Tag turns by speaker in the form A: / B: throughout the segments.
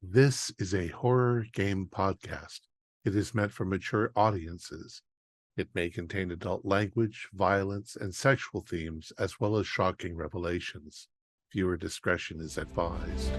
A: This is a horror game podcast. It is meant for mature audiences. It may contain adult language, violence, and sexual themes, as well as shocking revelations. Viewer discretion is advised.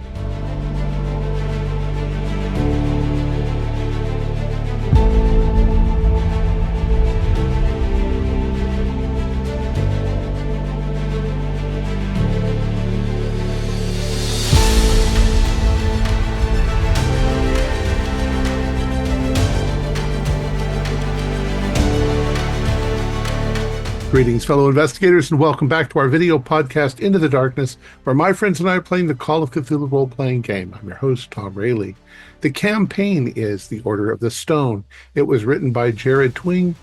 A: Greetings, fellow investigators, and welcome back to our video podcast, Into the Darkness, where my friends and I are playing the Call of Cthulhu role-playing game. I'm your host, Thom Raley. The campaign is The Order of the Stone. It was written by Jared Twing,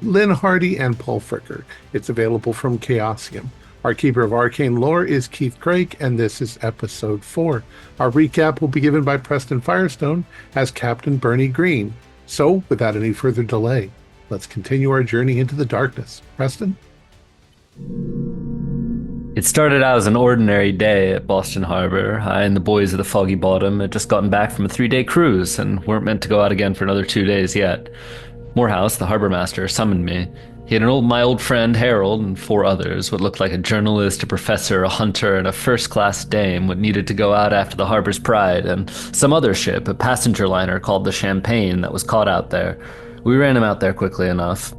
A: Lynn Hardy, and Paul Fricker. It's available from Chaosium. Our Keeper of Arcane Lore is Keith Craig, and this is Episode 4. Our recap will be given by Preston Firestone as Captain Bernie Green. So, without any further delay, let's continue our journey into the darkness. Preston?
B: It started out as an ordinary day at Boston Harbor. I and the boys of the Foggy Bottom had just gotten back from a 3-day cruise and weren't meant to go out again for another 2 days yet. Morehouse, the harbor master, summoned me. He had my old friend Harold and 4 others, what looked like a journalist, a professor, a hunter, and a first-class dame, what needed to go out after the harbor's pride, and some other ship, a passenger liner called the Champagne, that was caught out there. We ran him out there quickly enough.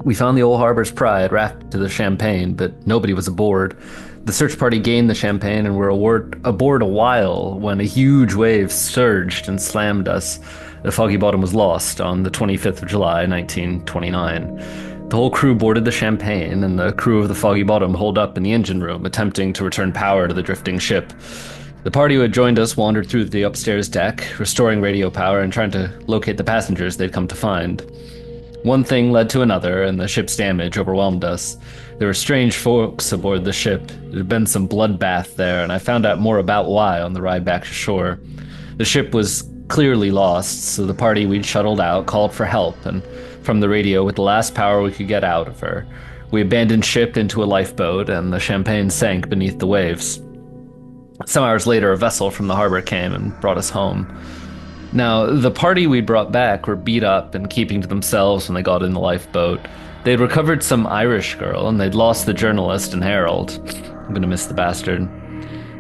B: We found the old harbor's pride rafted to the Champagne, but nobody was aboard. The search party gained the Champagne and were aboard a while when a huge wave surged and slammed us. The Foggy Bottom was lost on the 25th of July, 1929. The whole crew boarded the Champagne, and the crew of the Foggy Bottom holed up in the engine room, attempting to return power to the drifting ship. The party who had joined us wandered through the upstairs deck, restoring radio power and trying to locate the passengers they'd come to find. One thing led to another, and the ship's damage overwhelmed us. There were strange folks aboard the ship. There had been some bloodbath there, and I found out more about why on the ride back to shore. The ship was clearly lost, so the party we'd shuttled out called for help, and from the radio, with the last power we could get out of her, we abandoned ship into a lifeboat, and the Champagne sank beneath the waves. Some hours later, a vessel from the harbor came and brought us home. Now, the party we brought back were beat up and keeping to themselves when they got in the lifeboat. They'd recovered some Irish girl, and they'd lost the journalist and Harold. I'm gonna miss the bastard.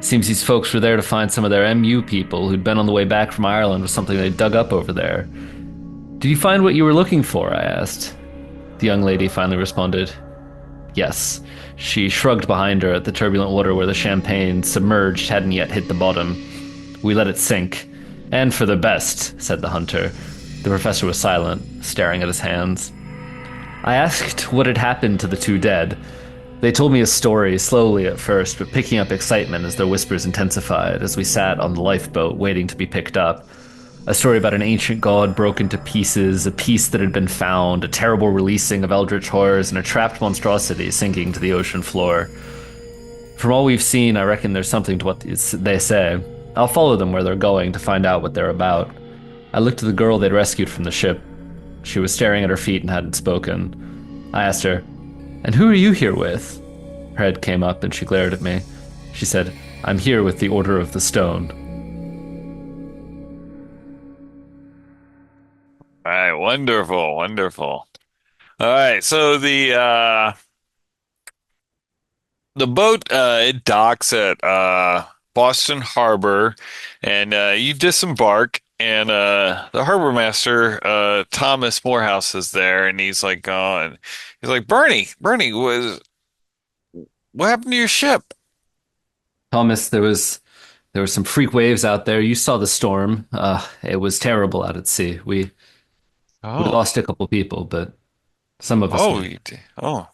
B: Seems these folks were there to find some of their MU people who'd been on the way back from Ireland with something they dug up over there. Did you find what you were looking for? I asked. The young lady finally responded, yes. She shrugged behind her at the turbulent water where the Champagne, submerged, hadn't yet hit the bottom. We let it sink. And for the best, said the hunter. The professor was silent, staring at his hands. I asked what had happened to the 2 dead. They told me a story, slowly at first, but picking up excitement as their whispers intensified as we sat on the lifeboat waiting to be picked up. A story about an ancient god broken to pieces, a piece that had been found, a terrible releasing of eldritch horrors, and a trapped monstrosity sinking to the ocean floor. From all we've seen, I reckon there's something to what they say. I'll follow them where they're going to find out what they're about. I looked at the girl they'd rescued from the ship. She was staring at her feet and hadn't spoken. I asked her, and who are you here with? Her head came up and she glared at me. She said, I'm here with the Order of the Stone.
C: All right, wonderful, wonderful. All right, so the boat it docks at Boston Harbor, and you disembark, and the harbor master Thomas Morehouse is there, and he's like, Bernie, what happened to your ship?
B: Thomas, there were some freak waves out there. You saw the storm. It was terrible out at sea. We
C: Oh,
B: lost a couple people, but some of us.
C: oh.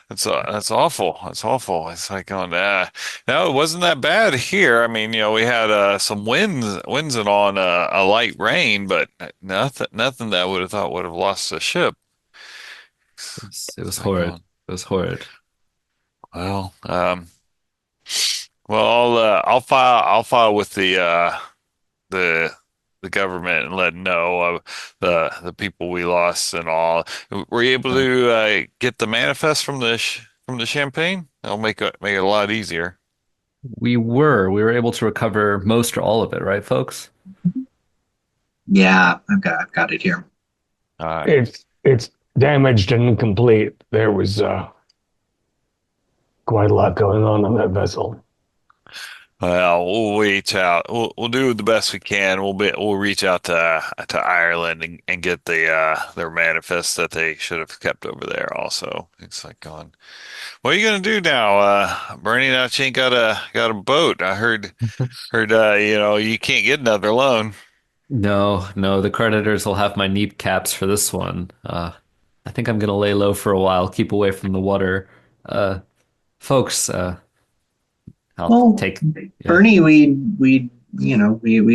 C: That's awful. That's awful. It's like going, no, it wasn't that bad here. I mean, we had some winds and on a light rain, but nothing that I would have thought would have lost the ship.
B: It was
C: It's like
B: horrid.
C: going,
B: It was horrid.
C: well, I'll file with the the government and let them know of the people we lost and all. Were you able to get the manifest from the Champagne? That'll make it a lot easier.
B: We were able to recover most or all of it, right, folks?
D: Yeah, I've got it here.
C: All right.
E: It's damaged and incomplete. There was quite a lot going on that vessel.
C: Well, we'll reach out. We'll do the best we can. We'll reach out to Ireland and get their manifest that they should have kept over there. Also, it's like going. What are you gonna do now, Bernie? Now she ain't got a boat. I heard you can't get another loan.
B: No, no, the creditors will have my knee caps for this one. I think I'm gonna lay low for a while, keep away from the water. Uh, folks, I'll
D: Well,
B: take, yeah.
D: Bernie, we'd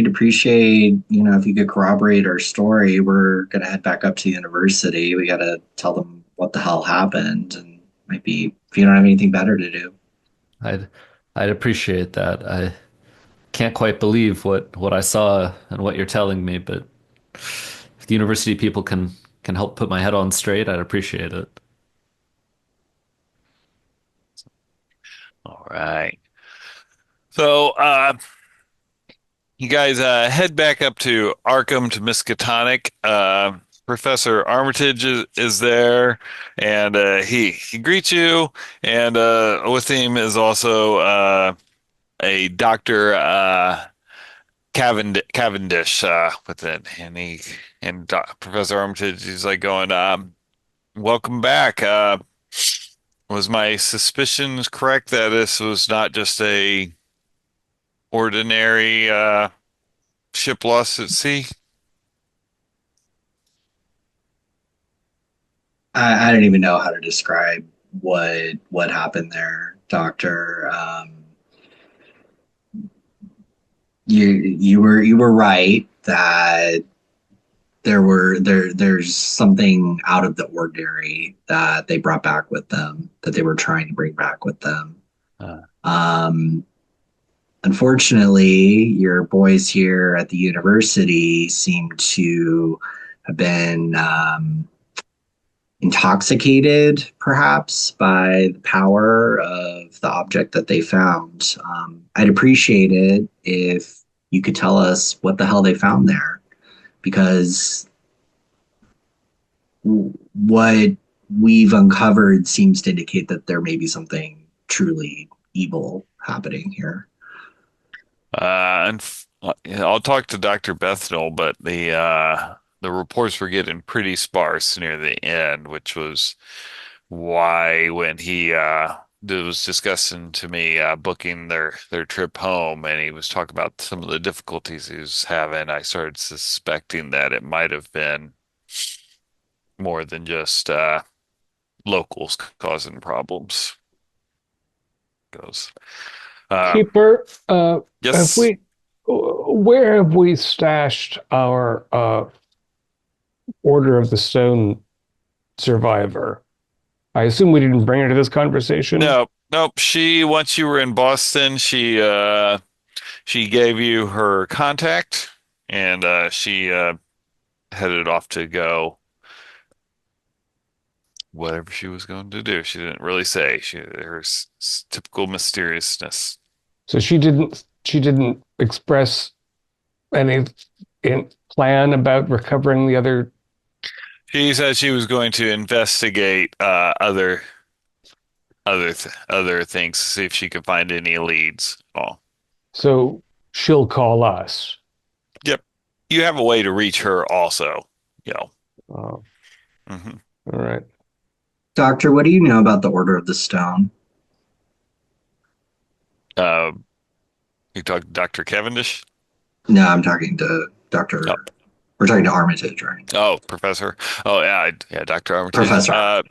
D: appreciate, if you could corroborate our story. We're gonna head back up to the university. We gotta tell them what the hell happened, and maybe if you don't have anything better to do.
B: I'd I'd appreciate that. I can't quite believe what I saw and what you're telling me, but if the university people can help put my head on straight, I'd appreciate it.
C: All right. So, you guys head back up to Arkham to Miskatonic. Professor Armitage is there, and he greets you, and with him is also a Doctor Cavendish with it, and Professor Armitage is like going, "Welcome back. Was my suspicions correct that this was not just a ordinary ship lost at sea?"
D: I don't even know how to describe what happened there, Doctor. You were right that there's something out of the ordinary that they brought back with them, that they were trying to bring back with them.
C: Uh,
D: Um, Unfortunately, your boys here at the university seem to have been intoxicated, perhaps, by the power of the object that they found. I'd appreciate it if you could tell us what the hell they found there, because what we've uncovered seems to indicate that there may be something truly evil happening here.
C: I'll talk to Dr. Bethnal, but the reports were getting pretty sparse near the end, which was why when he was discussing to me booking their trip home, and he was talking about some of the difficulties he was having, I started suspecting that it might have been more than just locals causing problems. Goes. Uh,
E: Keeper, have
C: yes.
E: we? Where have we stashed our Order of the Stone survivor? I assume we didn't bring her to this conversation.
C: No, nope. Once you were in Boston, she gave you her contact, and she headed off to go whatever she was going to do. She didn't really say. Typical mysteriousness.
E: So she didn't express any plan about recovering the other.
C: She said she was going to investigate other things, see if she could find any leads. Oh,
E: So she'll call us.
C: yep. You have a way to reach her also. You know.
E: Oh,
C: hmm
E: all right.
D: Doctor, what do you know about the Order of the Stone?
C: Uh, you talk to Dr. Cavendish?
D: No, I'm talking to
C: Oh,
D: Doctor. We're talking to Armitage, right?
C: oh, Professor. Oh, yeah, yeah, Dr. Armitage.
D: Professor.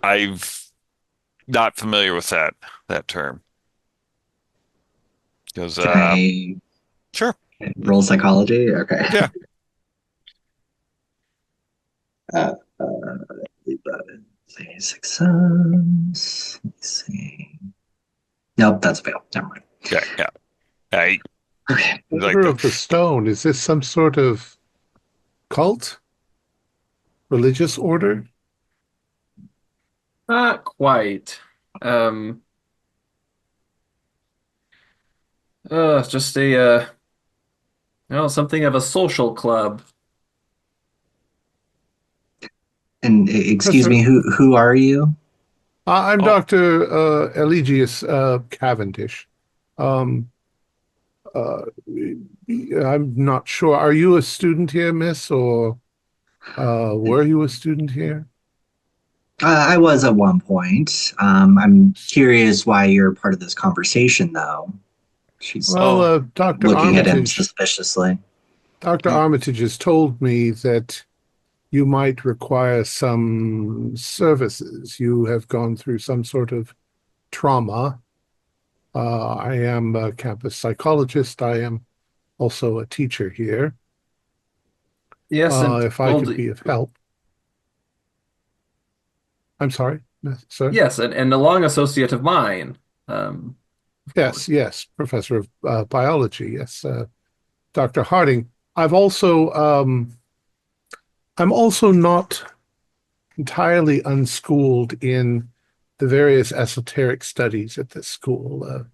C: I've not familiar with that term. Because
D: Can I
C: sure,
D: roll psychology? Okay.
C: yeah.
D: Uh, uh, 6 Let's see. Nope, that's a fail. Never mind.
C: Yeah, yeah. I
D: Okay.
C: like
A: Order of the Stone, is this some sort of cult? Religious order?
F: Not quite. Um, It's just a something of a social club.
D: Excuse
A: Professor,
D: me, who are you?
A: I'm
C: Oh,
A: Dr. Eligius Cavendish. Um, uh, I'm not sure. Are you a student here, miss, or were you a student here?
D: I was at one point. I'm curious why you're part of this conversation, though. She's
A: Well,
C: oh,
D: looking at him suspiciously.
A: Dr. Armitage has told me that you might require some services. You have gone through some sort of trauma. I am a campus psychologist. I am also a teacher here.
F: Yes, and
A: If I
F: well,
A: could be of help. I'm sorry, sir.
F: yes, and a long associate of mine. Of
A: Yes,
F: course.
A: yes, professor of biology. Yes, Dr. Harding. I've also, I'm also not entirely unschooled in the various esoteric studies at this school,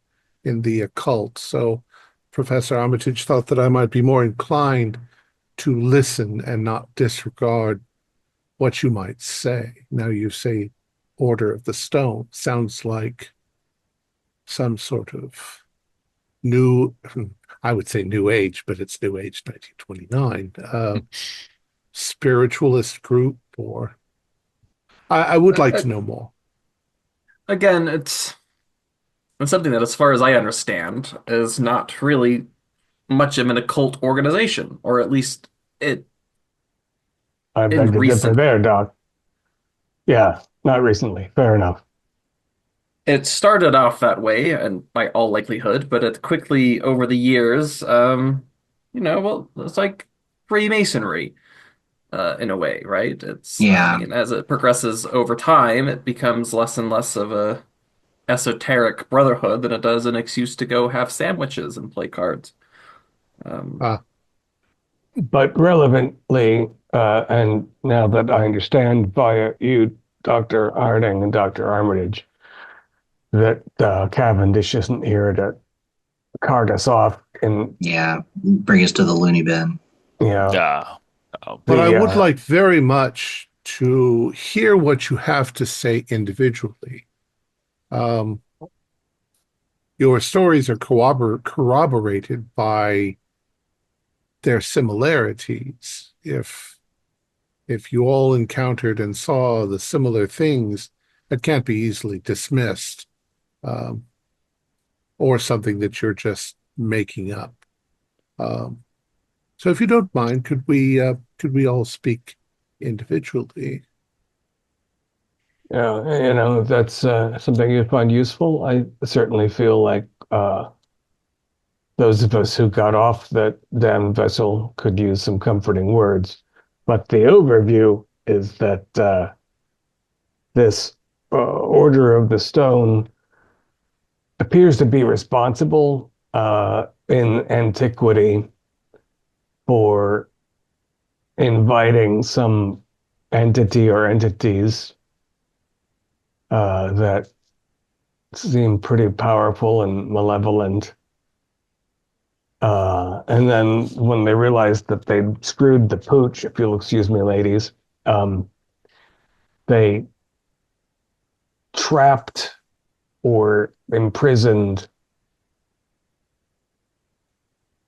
A: in the occult. So Professor Armitage thought that I might be more inclined to listen and not disregard what you might say. Now you say Order of the Stone. Sounds like some sort of new, I would say New Age, but it's New Age 1929, spiritualist group, or I would like
F: Uh,
A: to know more.
F: Again, it's something that, as far as I understand, is not really much of an occult organization, or at least it
E: I
F: in
E: beg to differ
F: recent.
E: there, Doc. Yeah, not recently. Fair enough.
F: It started off that way, and by all likelihood, but it quickly over the years, well, it's like Freemasonry, in a way, right? I
D: Yeah,
F: mean, as it progresses over time, it becomes less and less of a esoteric brotherhood than it does an excuse to go have sandwiches and play cards. Um,
A: Uh,
E: But relevantly, and now that I understand via you, Dr. Harding and Dr. Armitage, that Cavendish isn't here to cart us off in,
D: yeah. Bring us to the loony bin.
E: you know,
C: yeah. Oh,
A: but I
E: the
A: would like very much to hear what you have to say individually. Um, your stories are corroborated by their similarities. If you all encountered and saw the similar things, that can't be easily dismissed, um, or something that you're just making up. Um, so, if you don't mind, could we all speak individually?
E: that's something you find useful. I certainly feel like those of us who got off that damn vessel could use some comforting words. But the overview is that this Order of the Stone appears to be responsible in antiquity for inviting some entity or entities that seem pretty powerful and malevolent. And then when they realized that they'd screwed the pooch, if you'll excuse me, ladies, they trapped or imprisoned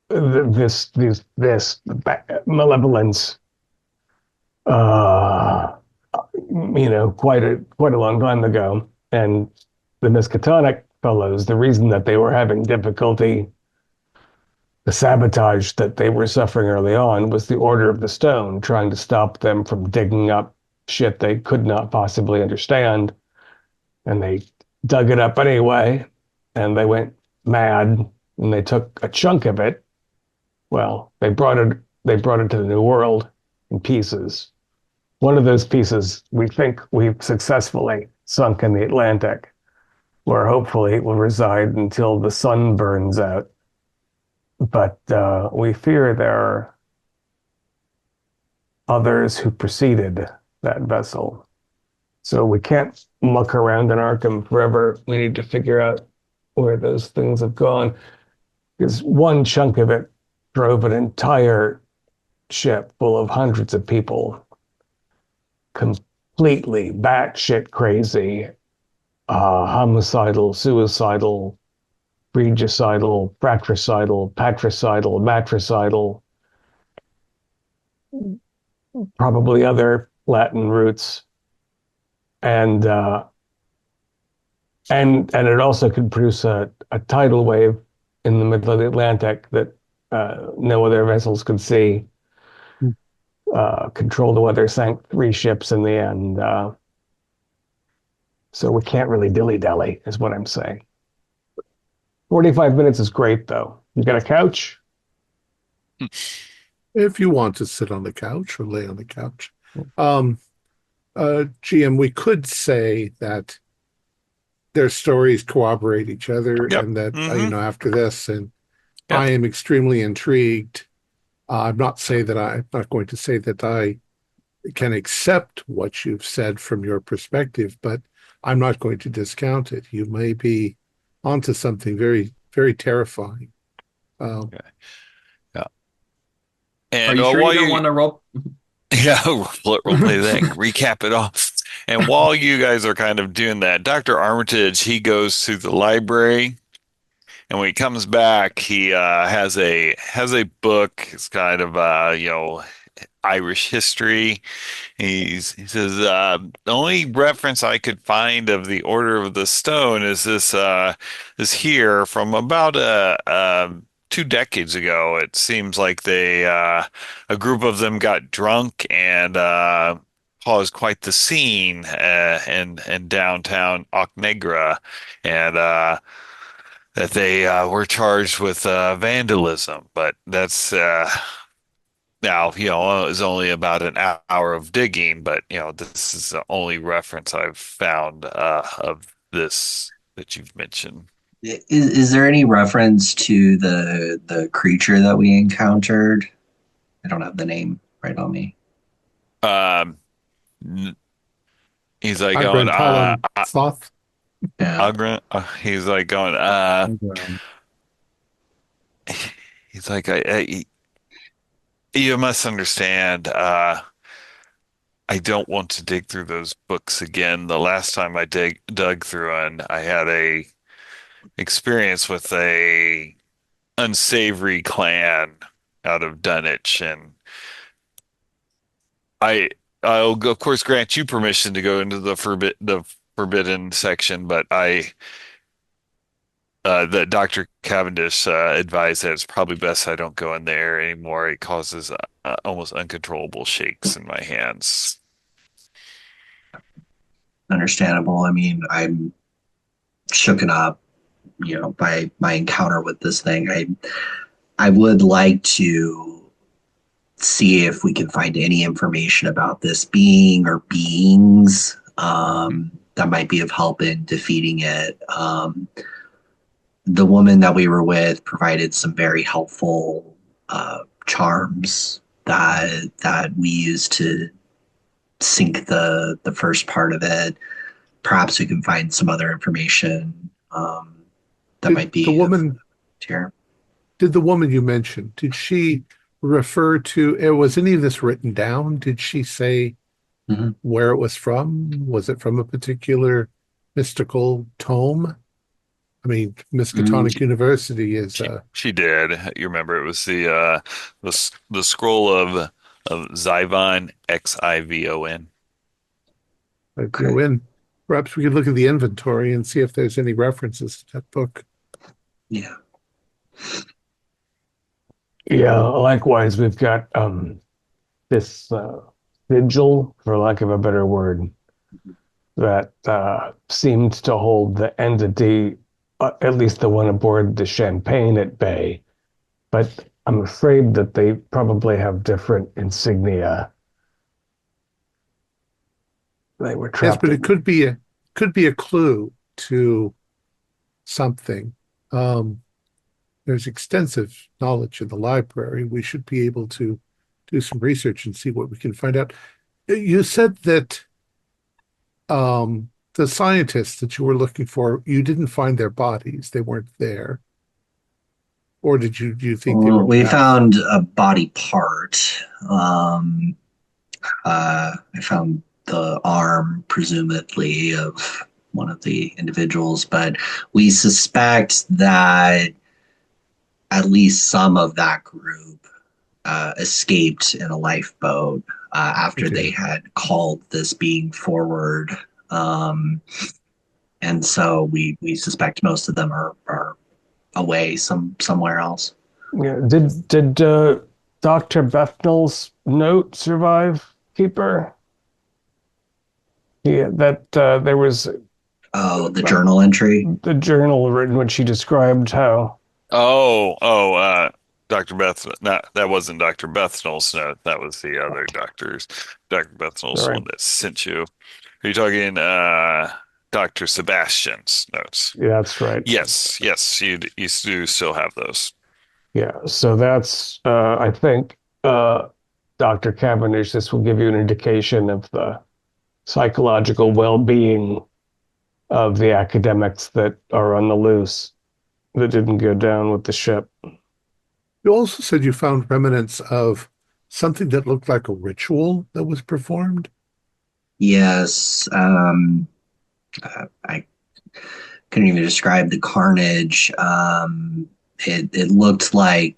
E: this malevolence, uh, quite a long time ago. And the Miskatonic fellows, the reason that they were having difficulty, the sabotage that they were suffering early on, was the Order of the Stone, trying to stop them from digging up shit they could not possibly understand. And they dug it up anyway, and they went mad, and they took a chunk of it. Well, they brought it to the New World in pieces. One of those pieces we think we've successfully sunk in the Atlantic, where hopefully it will reside until the sun burns out. But we fear there are others who preceded that vessel. So we can't muck around in Arkham forever. We need to figure out where those things have gone. Because one chunk of it drove an entire ship full of hundreds of people, completely batshit crazy, homicidal, suicidal, regicidal, fratricidal, patricidal, matricidal, probably other Latin roots, and it also could produce a tidal wave in the middle of the Atlantic that no other vessels could see. Control the weather, sank 3 ships in the end. So we can't really dilly-dally, is what I'm saying. 45 minutes is great, though. You got a couch?
A: If you want to sit on the couch or lay on the couch. GM, we could say that their stories corroborate each other,
C: Yep.
A: and that,
C: Mhm.
A: after this, and
C: Yep.
A: I am extremely intrigued. I'm not going to say that I can accept what you've said from your perspective, but I'm not going to discount it. You may be onto something very, very terrifying.
C: Yeah.
F: Are
C: And
F: you sure
C: while
F: you don't want to roll?
C: yeah, role play thing, recap it all. And while you guys are kind of doing that, Dr. Armitage, he goes to the library, and when he comes back, he has a book. It's kind of Irish history. He says the only reference I could find of the Order of the Stone is this here from about 2 decades ago. It seems like a group of them got drunk and caused quite the scene in downtown Ocnegra, and that they were charged with vandalism. But that's now, it was only about an hour of digging, but this is the only reference I've found of this that you've mentioned.
D: Is there any reference to the creature that we encountered? I don't have the name right on me.
C: Um, he's like going,
A: Agran Talon Thoth.
D: Yeah.
C: he's like going, he's like, you must understand, I don't want to dig through those books again. The last time I dug through one, I had a experience with a unsavory clan out of Dunwich, and I'll of course grant you permission to go into the forbidden section, but the Dr. Cavendish advised that it's probably best I don't go in there anymore. It causes almost uncontrollable shakes in my hands.
D: Understandable. I mean, I'm shooken up, by my encounter with this thing. I would like to see if we can find any information about this being or beings that might be of help in defeating it. The woman that we were with provided some very helpful charms that we used to sink the first part of it. Perhaps we can find some other information that might be
A: the woman
D: here.
A: Did the woman you mentioned, did she refer to, was any of this written down? Did she say where it was from? Was it from a particular mystical tome? I mean, Miskatonic University is.
C: She did. You remember it was the scroll of Zivon, Xivon.
A: Go in. Perhaps we could look at the inventory and see if there's any references to that book.
D: Yeah.
E: Yeah. Likewise, we've got this sigil, for lack of a better word, that seemed to hold the entity, at least the one aboard the Champagne, at bay. But I'm afraid that they probably have different insignia. They were trapped.
A: Yes, but it could be a clue to something. There's extensive knowledge in the library. We should be able to do some research and see what we can find out. You said that the scientists that you were looking for, you didn't find their bodies. They weren't there. or do you think they
D: Well,
A: were
D: we
A: perhaps?
D: found a body part. I found the arm, presumably, of one of the individuals, but we suspect that at least some of that group escaped in a lifeboat after they
A: Okay.
D: had called this being forward. Um, and so we suspect most of them are away somewhere else.
E: Yeah. Did Dr. Bethnal's note survive, Keeper? Yeah, that there was
D: Oh, the journal entry.
E: the journal written when she described how.
C: Dr. Beth, that wasn't Dr. Bethnal's note. That was the other doctor's. Dr. Bethnal's
E: Sorry.
C: one that sent you. Are you talking Dr. Sebastian's notes?
E: Yeah, that's right.
C: Yes, you do still have those.
E: Yeah, so that's I think Dr. Cavendish, this will give you an indication of the psychological well-being of the academics that are on the loose that didn't go down with the ship.
A: You also said you found remnants of something that looked like a ritual that was performed.
D: Yes, I couldn't even describe the carnage. It looked like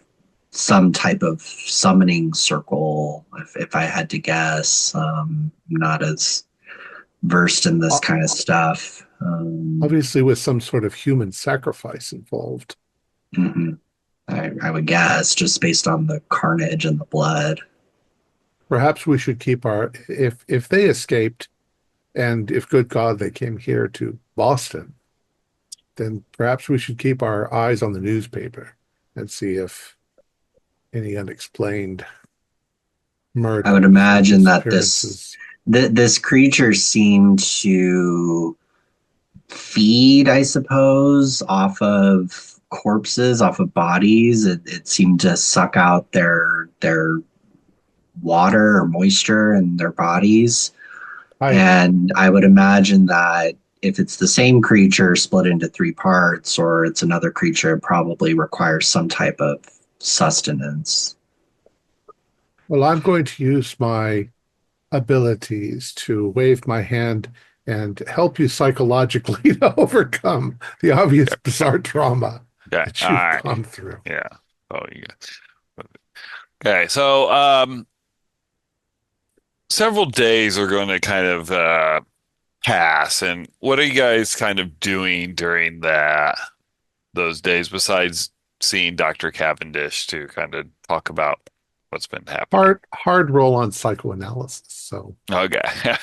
D: some type of summoning circle, if I had to guess. I'm not as versed in this
A: O-
D: kind of stuff.
A: Obviously, with some sort of human sacrifice involved.
D: Mhm. I would guess just based on the carnage and the blood.
A: Perhaps we should keep our if they escaped, and if good God they came here to Boston, then perhaps we should keep our eyes on the newspaper and see if any unexplained
D: I would
A: murders or
D: imagine that
A: disappearances.
D: this creature seemed to feed, I suppose, off of corpses, off of bodies. It seemed to suck out their water or moisture in their bodies.
A: I
D: And I would imagine that if it's the same creature split into three parts, or it's another creature, it probably requires some type of sustenance.
A: well, I'm going to use my abilities to wave my hand and help you psychologically to overcome the obvious bizarre trauma
C: Okay,
A: that
C: all
A: you've
C: right,
A: gone through.
C: yeah. Oh, you got. Okay, so several days are going to kind of pass, and what are you guys kind of doing during those days besides seeing Dr. Cavendish to kind of talk about what's been happening?
A: Hard roll on psychoanalysis. So
C: Okay. Yeah.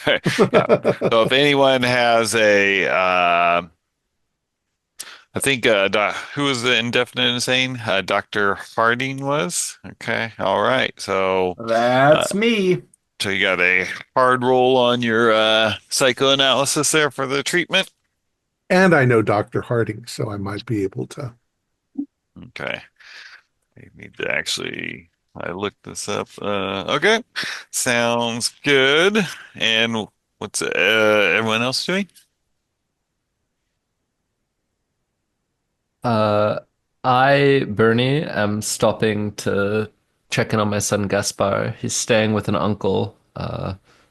C: So if anyone has I think who was the indefinite insane? Dr. Harding was. Okay. All right. Uh,
F: That's me.
C: So you got a hard roll on your psychoanalysis there for the treatment.
A: and I know Dr. Harding, so I might be able to.
C: Okay. I need to actually I looked this up. Okay. Sounds good. And what's everyone else doing?
B: Uh, I, Bernie, am stopping to check in on my son Gaspar. He's staying with an uncle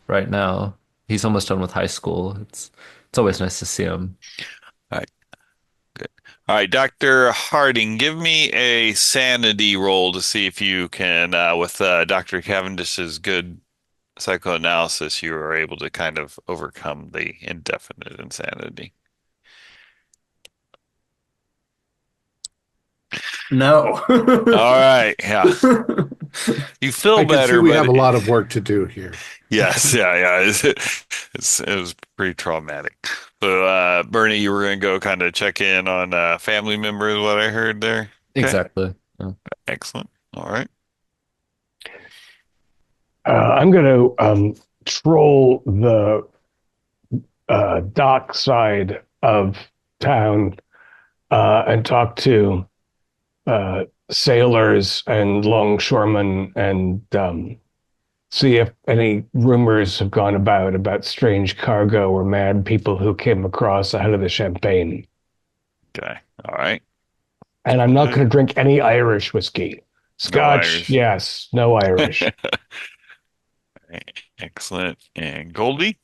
B: right now. He's almost done with high school. It's always nice to see him.
C: All right. Good. All right, Dr. Harding, give me a sanity roll to see if you can, with Dr. Cavendish's good psychoanalysis, you are able to kind of overcome the indefinite insanity.
F: No.
C: All right, yeah. You feel
A: I can see
C: better,
A: we have
C: but
A: a lot of work to do here.
C: yes, yeah. It was pretty traumatic. So, Bernie, you were going to go kind of check in on family members, what I heard there. Okay,
B: Exactly. Yeah.
C: excellent. All right.
E: I'm going to troll the dock side of town and talk to sailors and longshoremen and see if any rumors have gone about strange cargo or mad people who came across ahead of the champagne.
C: Okay. All right.
E: And I'm not going to drink any Irish whiskey.
C: No
E: Scotch,
C: Irish.
E: yes. No Irish.
C: Excellent. And Goldie?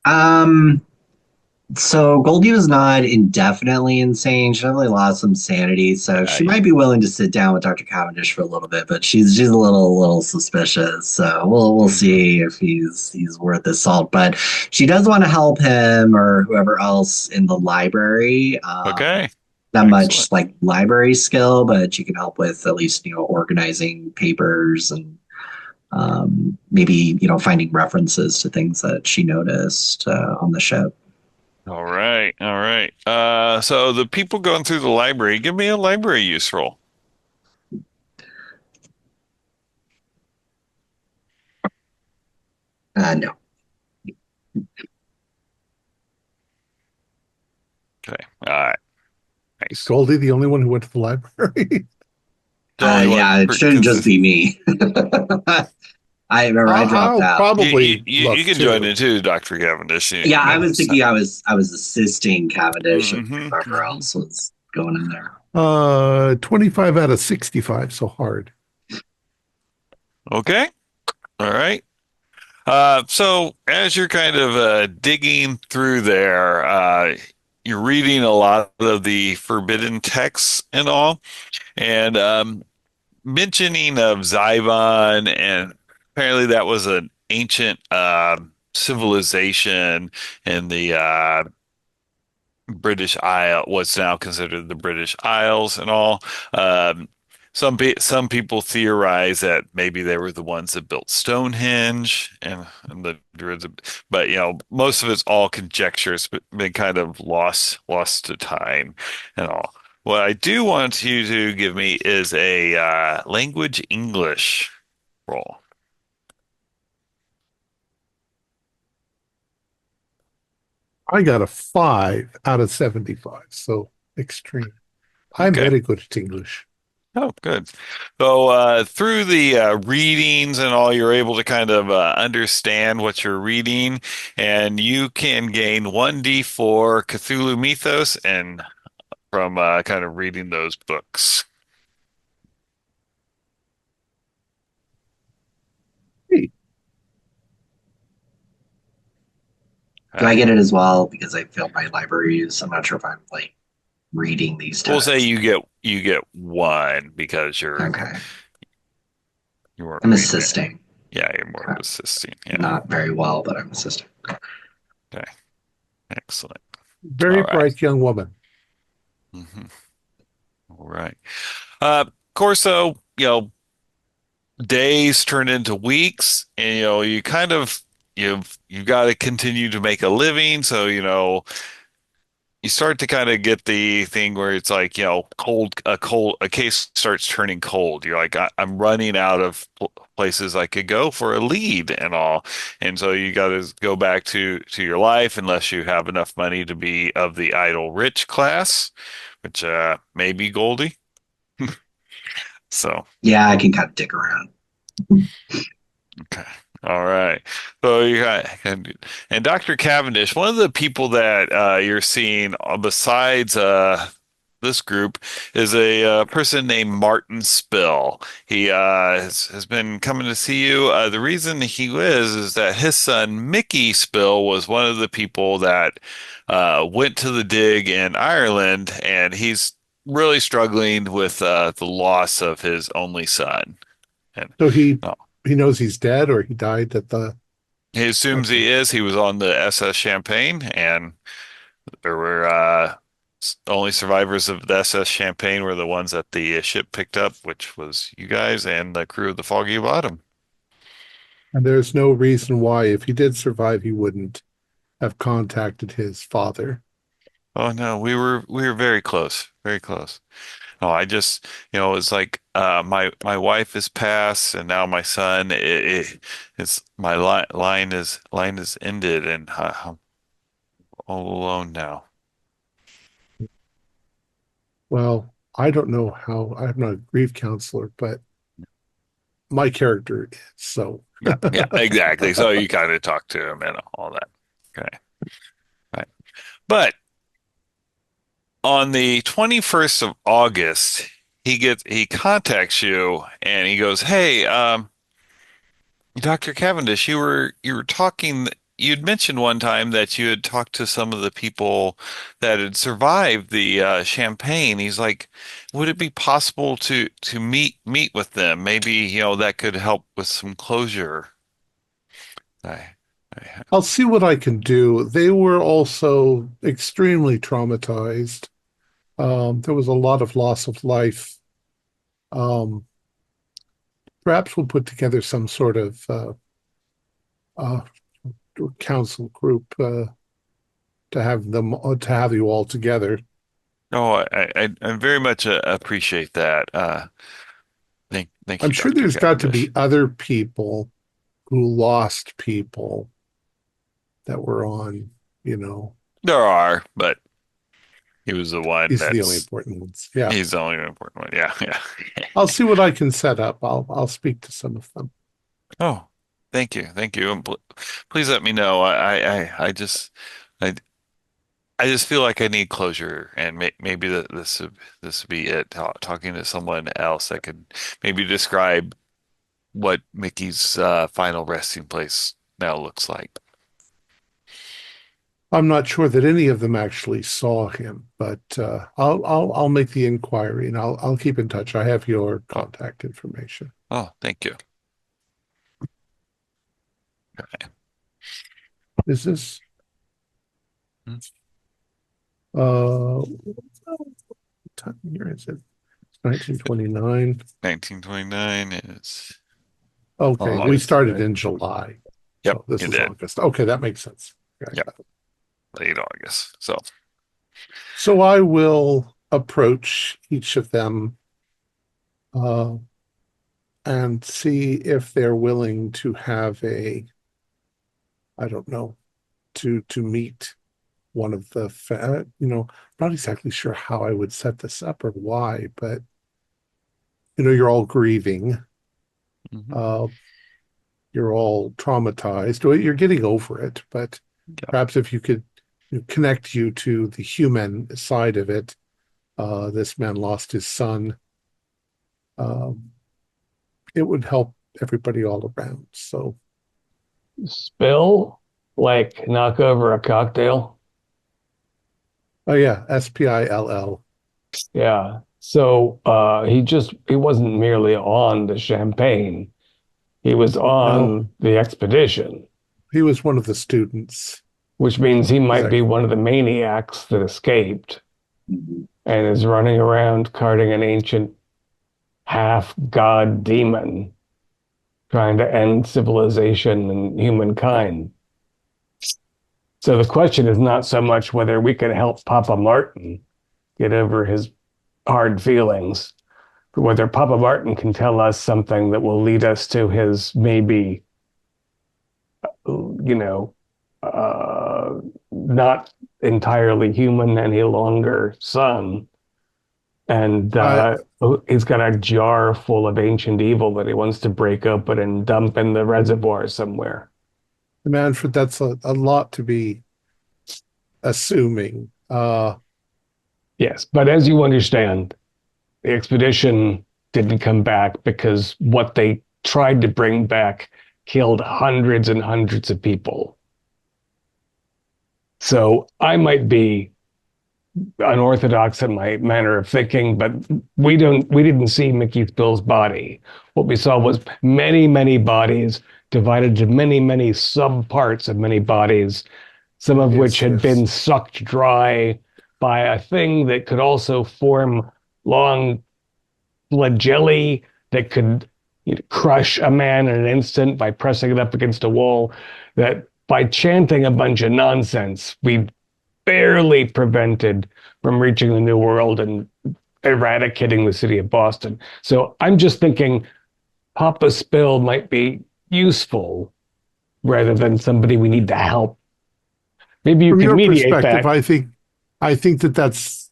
D: Um, so Goldie was not indefinitely insane. She definitely lost some sanity, so she
C: Yeah.
D: might be willing to sit down with Dr. Cavendish for a little bit, but she's a little suspicious. So we'll see if he's worth the salt. But she does want to help him or whoever else in the library.
C: Okay.
D: Not
C: Excellent.
D: much like library skill, but she can help with at least organizing papers and maybe finding references to things that she noticed on the ship.
C: All right. All right. So the people going through the library, give me a library use roll.
D: No.
C: Okay. All right.
A: Is
C: Nice.
A: Goldie the only one who went to the library?
C: The only
D: Yeah,
C: one
D: it shouldn't just
C: because
D: be me. I remember I dropped
A: I'll
D: out.
A: probably
C: you
A: look
C: can join
A: too.
C: in too, Dr. Cavendish.
D: Yeah, I was thinking I was assisting Cavendish and whoever
C: Mm-hmm.
D: else was going in there.
A: 25 out of 65, so hard.
C: Okay. All right. So as you're kind of digging through there, you're reading a lot of the forbidden texts and all, and mentioning of Zybon, and apparently that was an ancient civilization in the British Isle, what's now considered the British Isles and all. Um, some people theorize that maybe they were the ones that built Stonehenge and the Druids, but most of it's all conjecture. It's been kind of lost to time and all. What I do want you to give me is a language English roll.
A: I got a 5 out of 75, so extreme. I'm
C: Okay.
A: very good at English.
C: Oh, good. So through the readings and all, you're able to kind of understand what you're reading, and you can gain 1d4 Cthulhu Mythos and from kind of reading those books.
A: Hey,
D: Do I
C: Okay.
D: get it as well because I failed my library use? I'm not sure if I'm like reading these
C: We'll say
D: texts.
C: you get one because
D: Okay,
C: you weren't
D: I'm
C: reading it.
D: assisting.
C: Yeah, you're more of
D: Okay.
C: assisting. Yeah.
D: Not very well, but I'm assisting.
C: Okay. Excellent.
A: very
C: All right.
A: bright young woman.
C: Mhm. All right. Of course, though, days turn into weeks, and you kind of you've got to continue to make a living. So you start to kind of get the thing where it's like a case starts turning cold. You're like, I'm running out of places I could go for a lead and all, and so you got to go back to your life unless you have enough money to be of the idle rich class, which may be Goldie. So.
D: Yeah, I can kind of dick around.
C: Okay. All right. So you got and Dr. Cavendish, one of the people that you're seeing besides this group is a person named Martin Spill. He has been coming to see you. The reason he is that his son Mickey Spill was one of the people that went to the dig in Ireland, and he's really struggling with the loss of his only son. And
A: So he
C: uh,
A: he knows he's dead or he died at the.
C: he assumes
A: Okay.
C: he is. He was on the SS Champagne, and there were only survivors of the SS Champagne were the ones that the ship picked up, which was you guys and the crew of the Foggy Bottom.
A: And there's no reason why, if he did survive, he wouldn't have contacted his father.
C: Oh no, we were very close, very close. Oh, I just it's like my wife is passed, and now my son. It's my line is ended, and I'm all alone now.
A: Well, I don't know how, I'm not a grief counselor, but my character is. So,
C: Yeah, yeah, exactly. So you kind of talk to him and all that. Okay. Right. But on the 21st of August, he contacts you and he goes, "Hey, Dr. Cavendish, you were talking. You'd mentioned one time that you had talked to some of the people that had survived the Champagne." He's like, "Would it be possible to meet with them? Maybe, that could help with some closure." I, I,
A: I'll see what I can do. They were also extremely traumatized. There was a lot of loss of life. Um, Perhaps we'll put together some sort of uh, council group to have you all together.
C: oh, I very much appreciate that. Thank
A: I'm
C: you,
A: sure
C: Dr.
A: there's got to be
C: Cavendish.
A: other people who lost people that were on, you know,
C: There are, but he was the one
A: these are the only
C: that's
A: important ones. Yeah.
C: he's the only important one. Yeah, yeah.
A: I'll see what I can set up. I'll speak to some of them.
C: Oh, thank you, and please let me know. I I just feel like I need closure, and maybe this would be it. Talking to someone else that could maybe describe what Mickey's final resting place now looks like.
A: I'm not sure that any of them actually saw him, but I'll make the inquiry and I'll keep in touch. I have your
C: Oh,
A: contact information.
C: oh, thank you.
A: Is this
C: Hmm.
A: what time year is it? It's 1929.
C: 1929 is
A: Okay, we
C: August.
A: started in July,
C: Yep,
A: so this
C: you
A: was
C: did.
A: August. Okay, that makes sense. Okay, I
C: Yep,
A: got it.
C: late August. So,
A: So I will approach each of them uh, and see if they're willing to have I don't know, to meet one of not exactly sure how I would set this up or why, but you're all grieving,
C: mhm.
A: uh, you're all traumatized. Well, you're getting over it, but
C: Yep.
A: perhaps if you could connect you to the human side of it. This man lost his son. Um, it would help everybody all around. So,
E: Spill, like knock over a cocktail.
A: oh yeah, SPILL.
E: Yeah. So he wasn't merely on the champagne. He was
A: No,
E: on the expedition,
A: he was one of the students.
E: which means he
A: He's
E: might be
A: actually,
E: one of the maniacs that escaped
D: Mhm.
E: and is running around carting an ancient half god demon trying to end civilization and humankind. So the question is not so much whether we can help Papa Martin get over his hard feelings, but whether Papa Martin can tell us something that will lead us to his maybe, you know, not entirely human any longer son. And
A: I
E: he's got a jar full of ancient evil that he wants to break open and dump in the reservoir somewhere.
A: Manfred, that's a lot to be assuming.
E: Yes, but as you understand, the expedition didn't come back because what they tried to bring back killed hundreds and hundreds of people. So I might be unorthodox in my manner of thinking, but we didn't see Mickey Spill's body. What we saw was many, many bodies divided to many, many subparts of many bodies, some of which
A: Yes,
E: had been
A: yes.
E: sucked dry by a thing that could also form long flagelli that could crush a man in an instant by pressing it up against a wall. That by chanting a bunch of nonsense, we barely prevented from reaching the New World and eradicating the city of Boston. So I'm just thinking Papa Spill might be useful rather than somebody we need to help. Maybe you
A: From
E: could
A: your
E: mediate
A: perspective,
E: that.
A: I think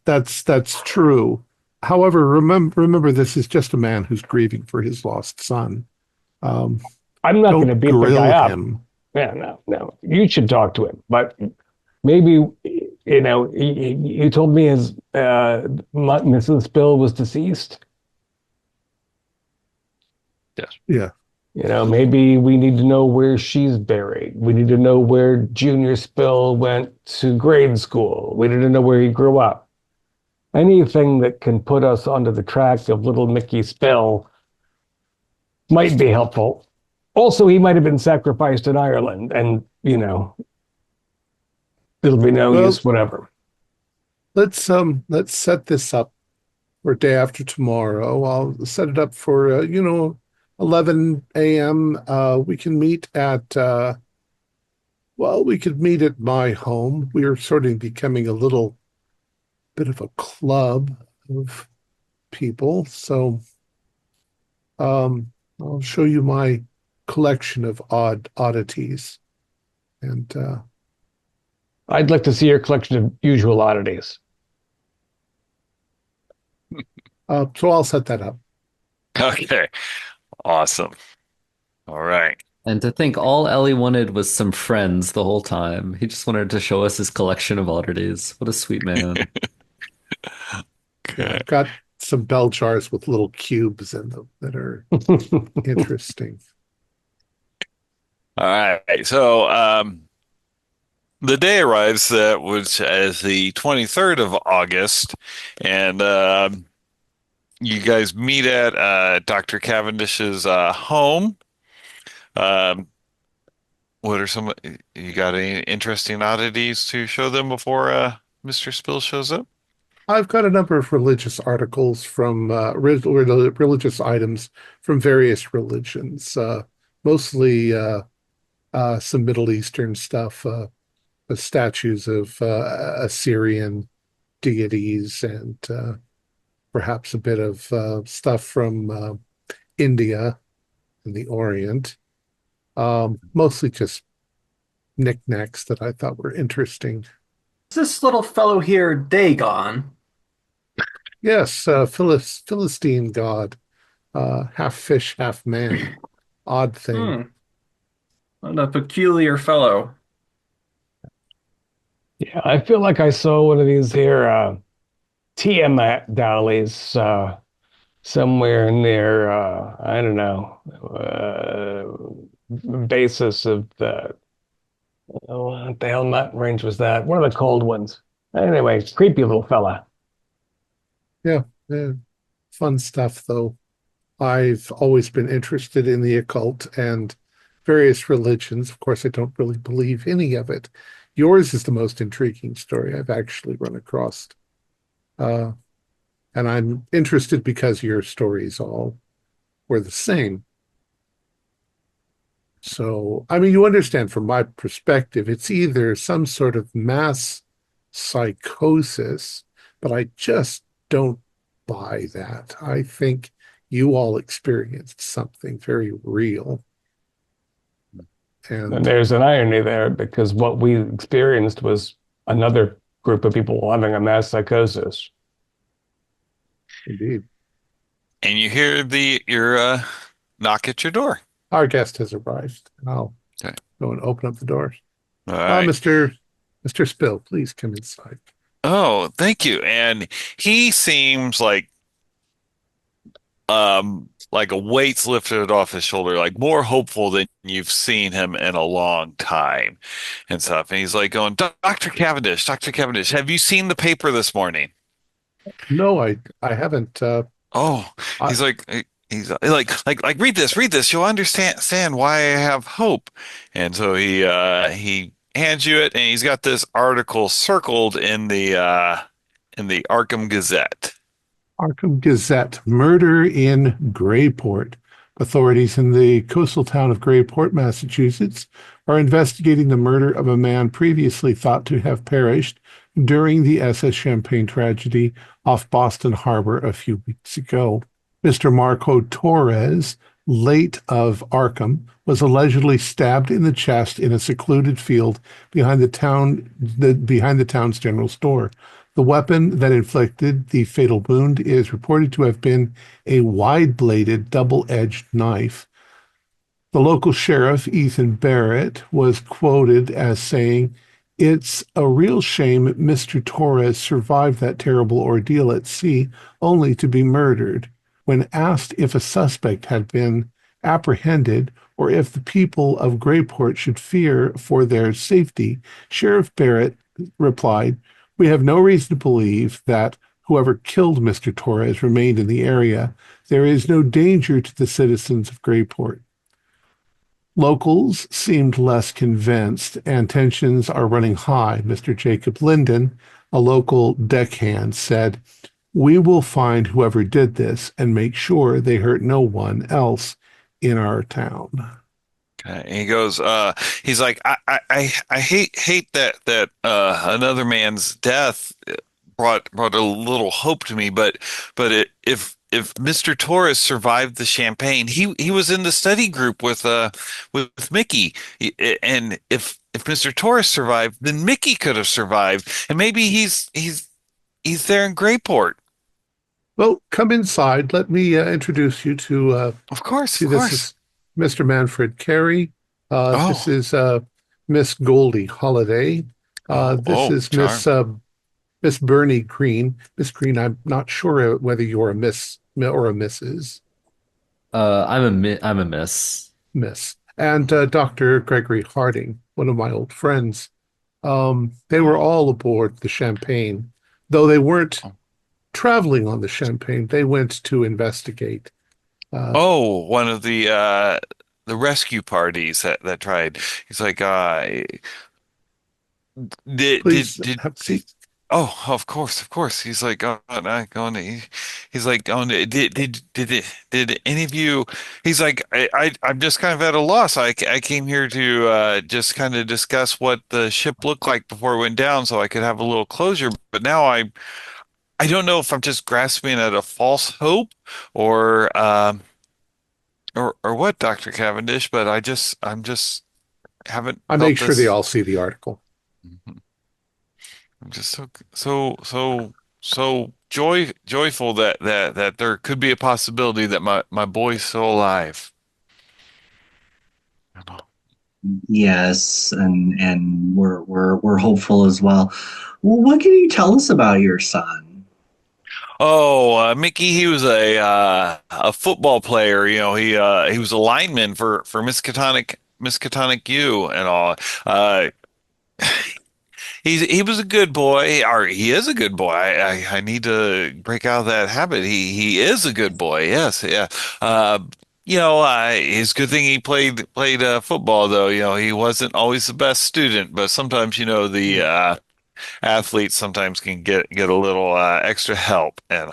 A: that's true. However, remember this is just a man who's grieving for his lost son. Um,
E: I'm not going to
A: don't
E: beat the guy
A: grill
E: up.
A: him.
E: Yeah, no, no. You should talk to him. But maybe You told me his Mrs. Spill was deceased.
C: Yes.
A: Yeah.
E: Maybe we need to know where she's buried. We need to know where Junior Spill went to grade school. We need to know where he grew up. Anything that can put us onto the track of little Mickey Spill might be helpful. Also, he might have been sacrificed in Ireland, and it'll be no use, whatever.
A: Let's set this up for day after tomorrow. I'll set it up for 11 a.m. We can meet at we could meet at my home. We are sort of becoming a little bit of a club of people, so I'll show you my collection of oddities, and
E: I'd like to see your collection of usual oddities.
A: So I'll set that up.
C: Okay. Awesome. All right.
B: And to think all Ellie wanted was some friends the whole time. He just wanted to show us his collection of oddities. What a sweet man.
A: Yeah, I've got some bell jars with little cubes in them that are interesting.
C: All right. So the day arrives which is the 23rd of August, and you guys meet at Dr. Cavendish's home. What are you got any interesting oddities to show them before Mr. Spill shows up?
A: I've got a number of religious articles from religious items from various religions, mostly some Middle Eastern stuff, statues of Assyrian deities, and perhaps a bit of stuff from India and the Orient. Mostly just knickknacks that I thought were interesting.
F: Is this little fellow here Dagon?
A: Yes, Philistine god, half fish, half man. Odd thing.
F: What a peculiar fellow.
E: Yeah, I feel like I saw one of these here Tiamat dollies somewhere near, I don't know, basis of what the hell mountain range was that? One of the cold ones. Anyway, creepy little fella.
A: Yeah, fun stuff, though. I've always been interested in the occult and various religions. Of course, I don't really believe any of it. Yours is the most intriguing story I've actually run across. And I'm interested because your stories all were the same. So, I mean, you understand from my perspective, it's either some sort of mass psychosis, but I just don't buy that. I think you all experienced something very real.
E: And there's an irony there because what we experienced was another group of people having a mass psychosis.
A: Indeed.
C: And you hear your knock at your door.
A: Our guest has arrived. I'll go and open up the doors.
C: All right.
A: Mr. Spill, please come inside.
C: Oh, thank you. And he seems like a weight's lifted off his shoulder, like more hopeful than you've seen him in a long time and stuff. And he's like going, Dr. Cavendish, have you seen the paper this morning?
A: No, I haven't.
C: He's like read this. You'll understand why I have hope. And so he hands you it, and he's got this article circled in the Arkham Gazette.
A: Arkham Gazette, murder in Grayport. Authorities in the coastal town of Grayport, Massachusetts, are investigating the murder of a man previously thought to have perished during the SS Champagne tragedy off Boston Harbor a few weeks ago. Mr. Marco Torres, late of Arkham, was allegedly stabbed in the chest in a secluded field behind the town's general store. The weapon that inflicted the fatal wound is reported to have been a wide-bladed, double-edged knife. The local sheriff, Ethan Barrett, was quoted as saying, It's a real shame Mr. Torres survived that terrible ordeal at sea only to be murdered. When asked if a suspect had been apprehended or if the people of Greyport should fear for their safety, Sheriff Barrett replied, "We have no reason to believe that whoever killed Mr. Torres remained in the area. There is no danger to the citizens of Greyport." Locals seemed less convinced, and tensions are running high. Mr. Jacob Linden, a local deckhand, said, "We will find whoever did this and make sure they hurt no one else in our town."
C: He goes, he's like, I hate that another man's death brought a little hope to me, but if Mr. Torres survived the champagne, he was in the study group with Mickey, and if Mr. Torres survived, then Mickey could have survived, and maybe he's there in Greyport.
A: Well, come inside. Let me introduce you to,
C: Of course,
A: see,
C: of
A: this
C: course.
A: is Mr. Manfred Carey. This
C: Oh,
A: is Miss Goldie Holiday. This
C: oh,
A: is
C: charm.
A: Miss Bernie Green. Miss Green, I'm not sure whether you're a Miss or a Mrs.
B: I'm a miss.
A: Miss. And Dr. Gregory Harding, one of my old friends. They were
C: Oh,
A: all aboard the Champagne, though they weren't
C: oh.
A: traveling on the Champagne. They went to investigate. Uh,
C: Oh, one of the rescue parties that tried. He's like, did did
A: please
C: did
A: have a seat.
C: oh, of course. He's like, oh, not going to. He's like, oh, did any of you? He's like, I'm just kind of at a loss. I came here to just kind of discuss what the ship looked like before it went down, so I could have a little closure. But now I don't know if I'm just grasping at a false hope or or what, Dr. Cavendish. But I'm just haven't
A: I make
C: felt
A: sure they
C: this.
A: all see the article.
C: Mhm. I'm just so joyful that there could be a possibility that my boy's still alive. I know.
D: Yes, and we're hopeful as well. Well, what can you tell us about your son?
C: Oh, Mickey, he was a football player. You know, he was a lineman for Miskatonic U and all. Uh, he was a good boy, or he is a good boy. I need to break out of that habit. He is a good boy. Yes, yeah. Uh, it's a good thing he played football though. You know, he wasn't always the best student, but sometimes the athletes sometimes can get a little extra help and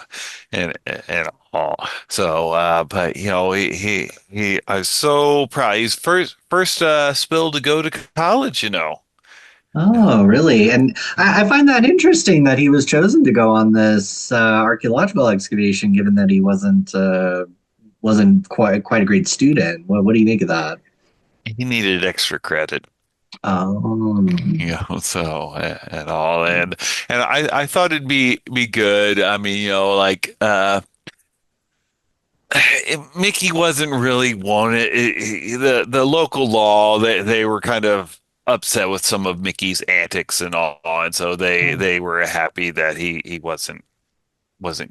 C: all. So, but I was so proud. He's first spill to go to college.
D: Oh, really? And I find that interesting that he was chosen to go on this archaeological excavation, given that he wasn't quite a great student. What do you think of that?
C: He needed extra credit.
D: Um,
C: So and all, and I thought it'd be good. I mean, like Mickey wasn't really wanted the local law. They were kind of upset with some of Mickey's antics and all, and so they were happy that he wasn't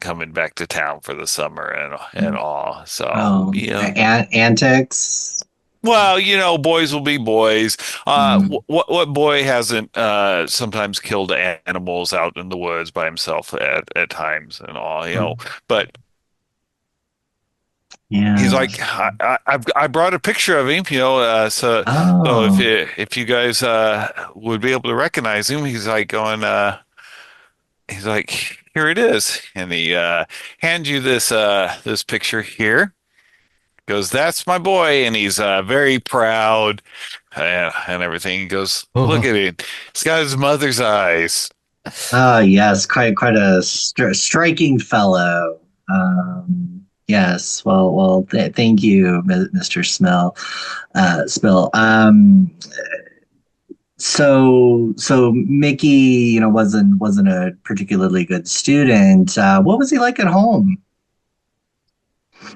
C: coming back to town for the summer and all. So
D: antics.
C: well, boys will be boys.
D: Mm,
C: What boy hasn't sometimes killed animals out in the woods by himself at times and all,
D: mm,
C: But he's
D: yeah.
C: like, I brought a picture of him, so
D: Oh.
C: if you guys would be able to recognize him, he's like, here it is, and he hands you this picture here. Goes, that's my boy, and he's very proud and everything. He goes, look
B: Oh,
C: at it. He's got his mother's eyes.
D: Yes, quite a striking fellow. Yes, well, thank you, Mr. Spill. So Mickey, wasn't a particularly good student. What was he like at home?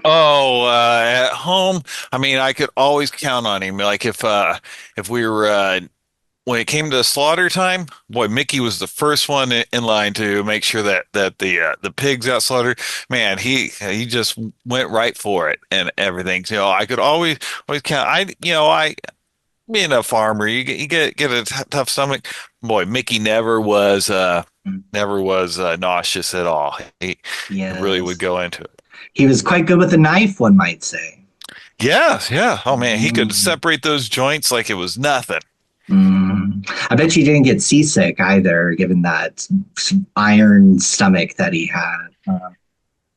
C: Oh, at home, I mean, I could always count on him. Like if we were when it came to slaughter time, boy, Mickey was the first one in line to make sure that the pigs got slaughtered. Man, he just went right for it and everything. You know, I could always count. I being a farmer, you get a tough stomach. Boy, Mickey never was nauseous at all. He really would
D: Yes.
C: go into it.
D: He was quite good with a knife, one might say.
C: Yeah, yeah. Oh man, he could
D: Mm.
C: separate those joints like it was nothing.
D: Mm. I bet you didn't get seasick either, given that iron stomach that he had.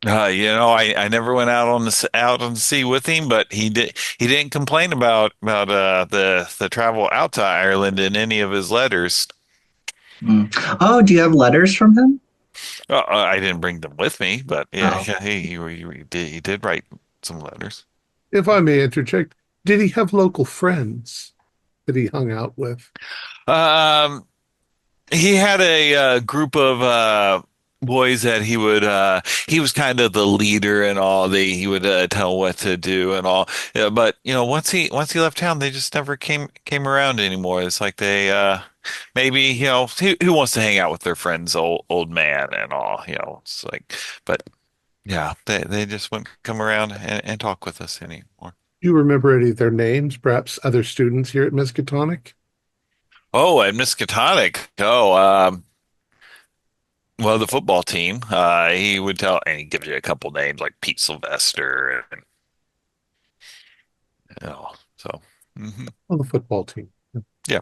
C: I never went out on the sea with him, but he didn't complain about the travel out to Ireland in any of his letters.
D: Mm. Oh, do you have letters from him?
C: I didn't bring them with me, but yeah,
D: Oh.
C: yeah, he did write some letters.
A: If I may interject, did he have local friends that he hung out with?
C: Um, he had a group of boys that he was kind of the leader and all. He would tell what to do and all. Yeah, but once he left town, they just never came around anymore. It's like they maybe who wants to hang out with their friends old man and all. It's like, but yeah, they just wouldn't come around and talk with us anymore.
A: Do you remember any of their names? Perhaps other students here at Miskatonic?
C: Oh, and Miskatonic. Oh, well, the football team, he would tell, and he gives you a couple names like Pete Sylvester, and so
A: Oh, the football team.
C: yeah.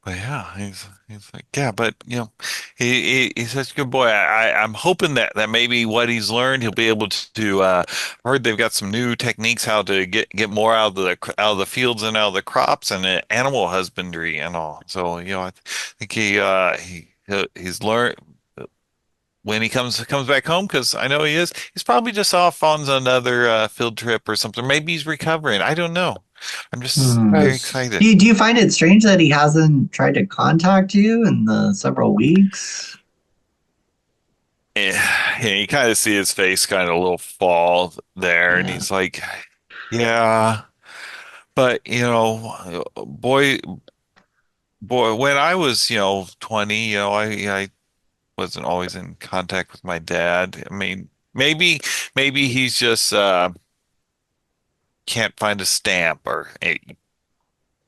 C: But yeah, he's like, yeah, but he's such a good boy. I'm hoping that maybe what he's learned, he'll be able to. I heard they've got some new techniques how to get more out of the fields and out of the crops and animal husbandry and all. So I think he's learned when he comes back home, because I know he is. He's probably just off on another field trip or something. Maybe he's recovering. I don't know. I'm just
D: Hmm.
C: very
A: As
C: excited.
D: Do you find it strange that he hasn't tried to contact you in the several weeks?
C: Yeah, you kind of see his face kind of a little fall there, and
D: Yeah.
C: he's like, "Yeah, but boy, when I was 20, I wasn't always in contact with my dad. I mean, maybe he's just can't find a stamp or like,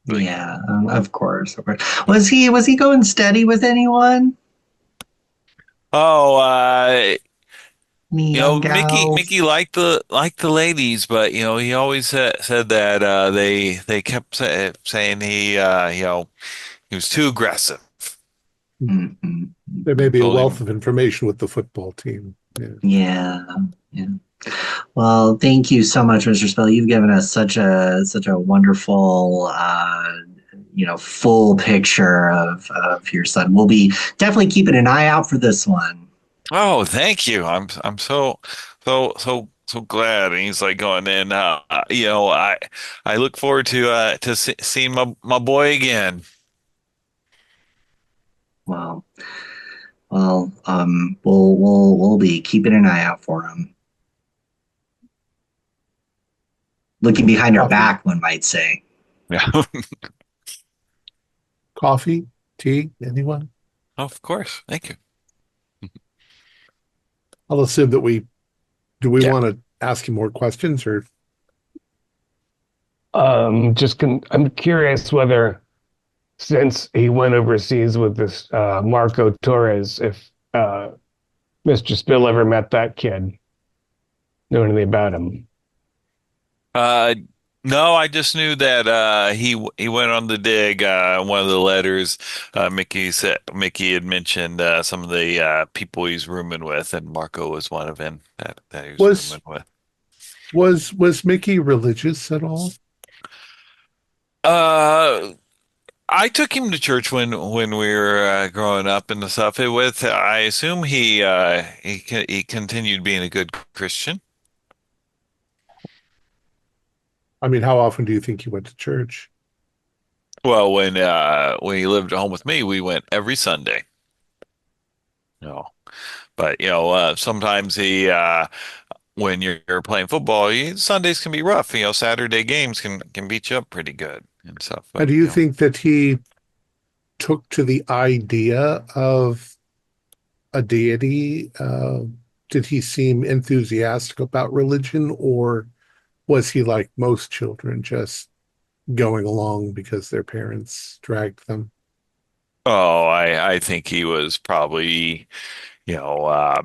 D: Yeah, of course, of course. Was he going steady with anyone?
C: oh,
D: Any young
C: Mickey
D: gals?
C: liked the ladies, but he always said that they kept saying he was too aggressive.
D: Hmm.
A: there may be a
C: Told
A: wealth
C: him,
A: of information with the football team. Yeah.
D: Yeah, yeah. Well, thank you so much, Mr. Spell. You've given us such a wonderful, full picture of your son. We'll be definitely keeping an eye out for this one.
C: oh, thank you. I'm so glad. And he's like going in. I look forward to seeing my boy again.
D: Well, we'll be keeping an eye out for him. Looking behind our
A: Coffee,
D: back, one might say.
C: Yeah,
A: coffee, tea, anyone?
C: of course. Thank you.
A: I'll assume that do we
C: Yeah.
A: want to ask him more questions or
E: I'm curious whether, since he went overseas with this Marco Torres, if Mr. Spill ever met that kid, know anything about him.
C: Uh, no, I just knew that he went on the dig. One of the letters, Mickey had mentioned some of the people he's rooming with, and Marco was one of them that he was
A: was
C: rooming with.
A: was Mickey religious at all?
C: Uh, I took him to church when we were growing up and stuff. I assume he continued being a good Christian.
A: I mean, how often do you think he went to church?
C: Well, when he lived at home with me, we went every Sunday. No, but sometimes when you're playing football, Sundays can be rough. Saturday games can beat you up pretty good. and stuff.
A: And
C: But
A: do you think that he took to the idea of a deity? Did he seem enthusiastic about religion, or was he like most children, just going along because their parents dragged them?
C: oh, I think he was probably, you know,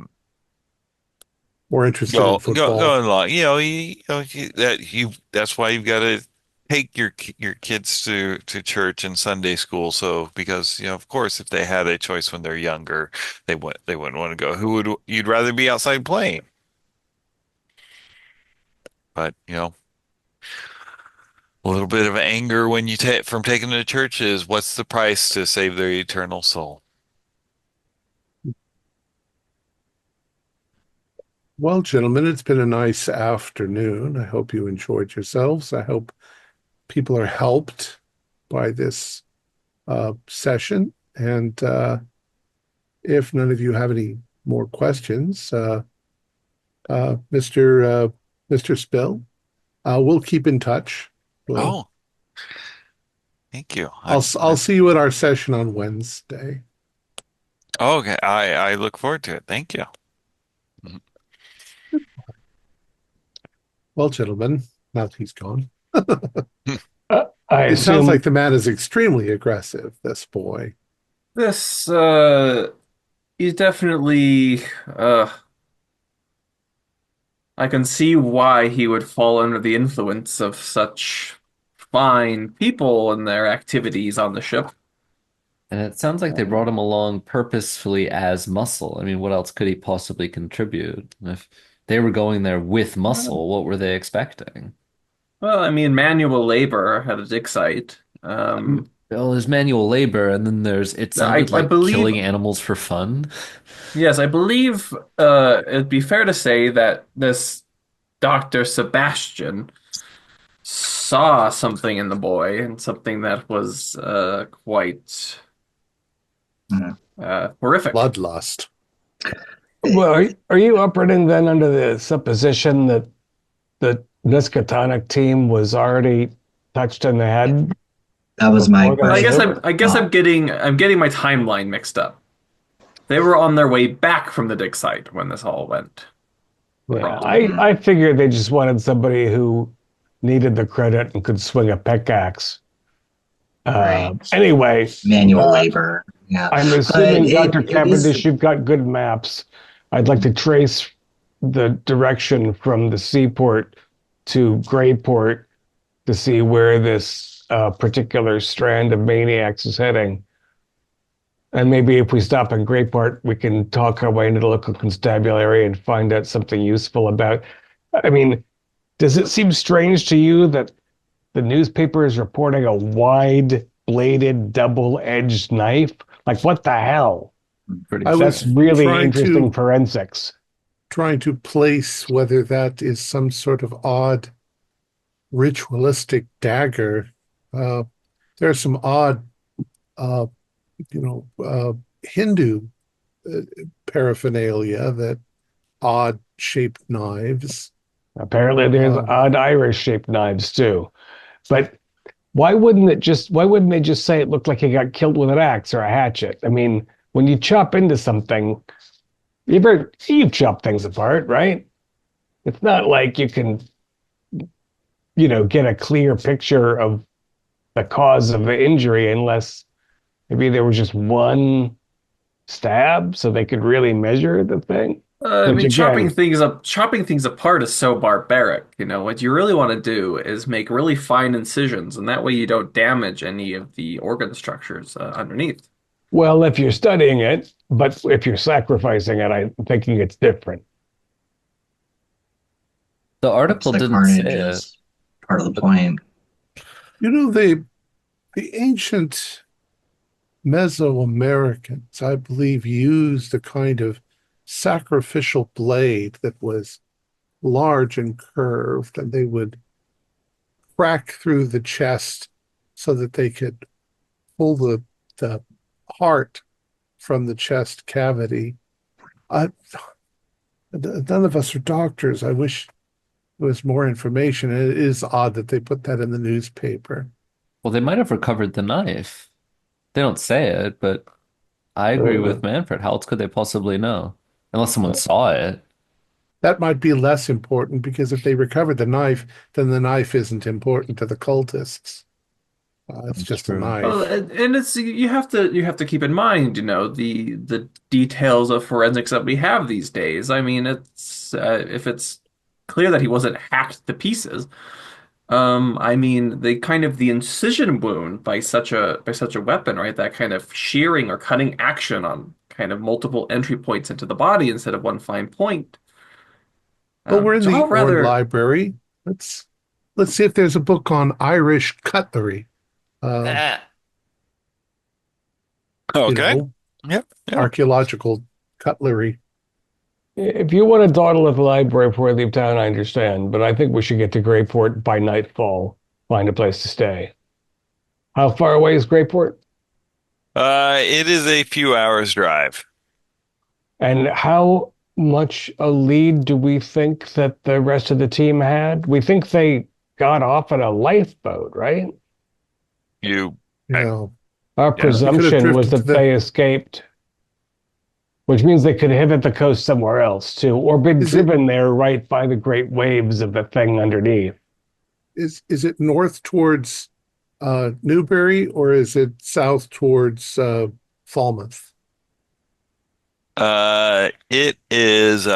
A: Or interested in football?
C: going along. That's why you've got to take your kids to church and Sunday school. So because of course, if they had a choice when they're younger, they wouldn't want to go. You'd rather be outside playing? But a little bit of anger when you take from taking them to church is what's the price to save their eternal soul?
A: Well, gentlemen, it's been a nice afternoon. I hope you enjoyed yourselves. I hope people are helped by this session. And if none of you have any more questions, Mr. Spill, we'll keep in touch. We'll,
C: Oh, thank you.
A: I'll see you at our session on Wednesday.
C: Okay. I look forward to it. Thank you.
A: Well, gentlemen, now that he's gone,
E: I
A: it sounds
E: assume
A: like the man is extremely aggressive, this boy.
F: This, he's definitely, I can see why he would fall under the influence of such fine people and their activities on the ship.
B: And it sounds like they brought him along purposefully as muscle. I mean, what else could he possibly contribute? If they were going there with muscle, what were they expecting?
F: Well, I mean, manual labor at a dig site.
B: Well, there's manual labor, and then it
F: I,
B: sounded
F: I
B: like
F: believe,
B: killing animals for fun.
F: yes, I believe it'd be fair to say that this Dr. Sebastian saw something in the boy and something that was quite
D: Mhm.
F: horrific.
A: Bloodlust.
E: well, are you operating then under the supposition that the Miskatonic team was already touched in the head
D: That was my
E: before
F: I
E: they
F: guess
D: question.
E: moved?
F: I'm getting my timeline mixed up. They were on their way back from the dig site when this all went
E: Yeah,
F: wrong.
E: I figured they just wanted somebody who needed the credit and could swing a pickaxe.
D: Right.
E: Anyway,
D: Manual labor. Yeah.
E: I'm
D: But
E: assuming, Dr.
D: it is.
E: Cavendish, you've got good maps. I'd like to trace the direction from the seaport to Greyport to see where this particular strand of maniacs is heading. And maybe if we stop in Greyport, we can talk our way into the local constabulary and find out something useful about. I mean, does it seem strange to you that the newspaper is reporting a wide-bladed, double-edged knife? Like, what the hell?
B: Pretty
A: I
E: That's
A: was
E: really
A: trying
E: interesting
A: to
E: forensics.
A: place whether that is some sort of odd ritualistic dagger. There are some odd, uh, Hindu uh, paraphernalia, that odd shaped knives.
E: Apparently, there's
A: Um,
E: odd Irish-shaped knives too. But why wouldn't they just say it looked like he got killed with an axe or a hatchet? I mean, when you chop into something, you chop things apart, right? It's not like you can, get a clear picture of the cause of the injury unless maybe there was just one stab so they could really measure the thing.
F: I
E: Which
F: mean,
E: again,
F: chopping things apart is so barbaric. You know, what you really want to do is make really fine incisions, and that way you don't damage any of the organ structures underneath.
E: well, if you're studying it, but if you're sacrificing it, I'm thinking it's different.
B: The
D: It's
B: article
D: the
B: didn't say
D: carnage
B: it.
D: is part of the point.
A: the ancient Mesoamericans, I believe, used a kind of sacrificial blade that was large and curved, and they would crack through the chest so that they could pull the heart from the chest cavity. I, none of us are doctors. I wish there was more information. And it is odd that they put that in the newspaper.
B: Well, they might have recovered the knife. They don't say it, but I agree
E: Uh,
B: with Manfred. How else could they possibly know? Unless someone saw it.
A: That might be less important because if they recovered the knife, then the knife isn't important to the cultists. It's
B: That's
A: just a
B: true.
F: Well,
A: knife.
F: and it's you have to keep in mind, the details of forensics that we have these days. I mean, it's if it's clear that he wasn't hacked to pieces. I mean, the incision wound by such a weapon, right? That kind of shearing or cutting action on kind of multiple entry points into the body instead of one fine point.
A: Well, we're in
F: So
A: the
F: I'll
A: Ord
F: rather,
A: Library. Let's let's see if there's a book on Irish cutlery. Uh,
B: Ah.
A: you
C: Okay.
A: know,
C: Yep. Yeah.
A: archaeological cutlery.
E: if you want to dawdle at the library before we leave town, I understand, but I think we should get to Greyport by nightfall, find a place to stay. How far away is Greyport?
C: It is a few hours drive.
E: And how much a lead do we think that the rest of the team had? We think they got off in a lifeboat, right?
C: You,
A: You
C: I,
A: know,
E: Our
C: yeah.
A: they could have
E: presumption was
A: drifted to
E: that
A: the.
E: they escaped, which means they could have hit the coast somewhere else too, or been
A: Is it
E: driven there right by the great waves of the thing underneath.
A: is it north towards Newbury or is it south towards Falmouth?
C: It is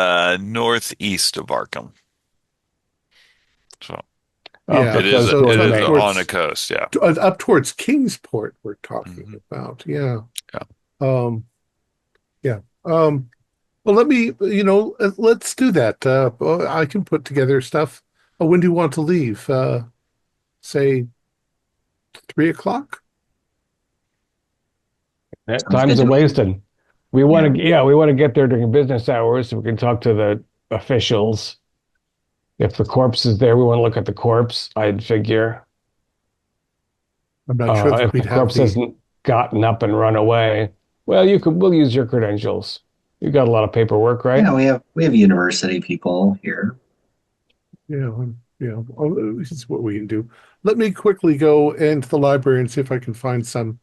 C: northeast of Arkham. So
E: Up the
A: Yeah,
C: it is
E: coast
A: so
C: it
E: toward
A: up
C: is
E: Maine.
C: on the
A: towards
C: coast. Yeah.
A: up towards Kingsport. We're talking
C: Hmm.
A: about. Yeah.
C: Yeah.
A: Um, yeah. Well, let me. Let's do that. Well, I can put together stuff. When do you want to leave? Say 3 o'clock.
D: Sounds good
E: Time's a
D: to me.
E: wasting. We
D: Yeah.
E: want to, yeah, we want to get there during business hours so we can talk to the officials. If the corpse is there, we want to look at the corpse, I'd figure.
A: I'm not sure that
E: If
A: we'd
E: the
A: have
E: corpse
A: the.
E: hasn't gotten up and run away, well, we'll use your credentials. You got a lot of paperwork, right?
D: Yeah, we have university people here.
A: This is what we can do. Let me quickly go into the library and see if I can find some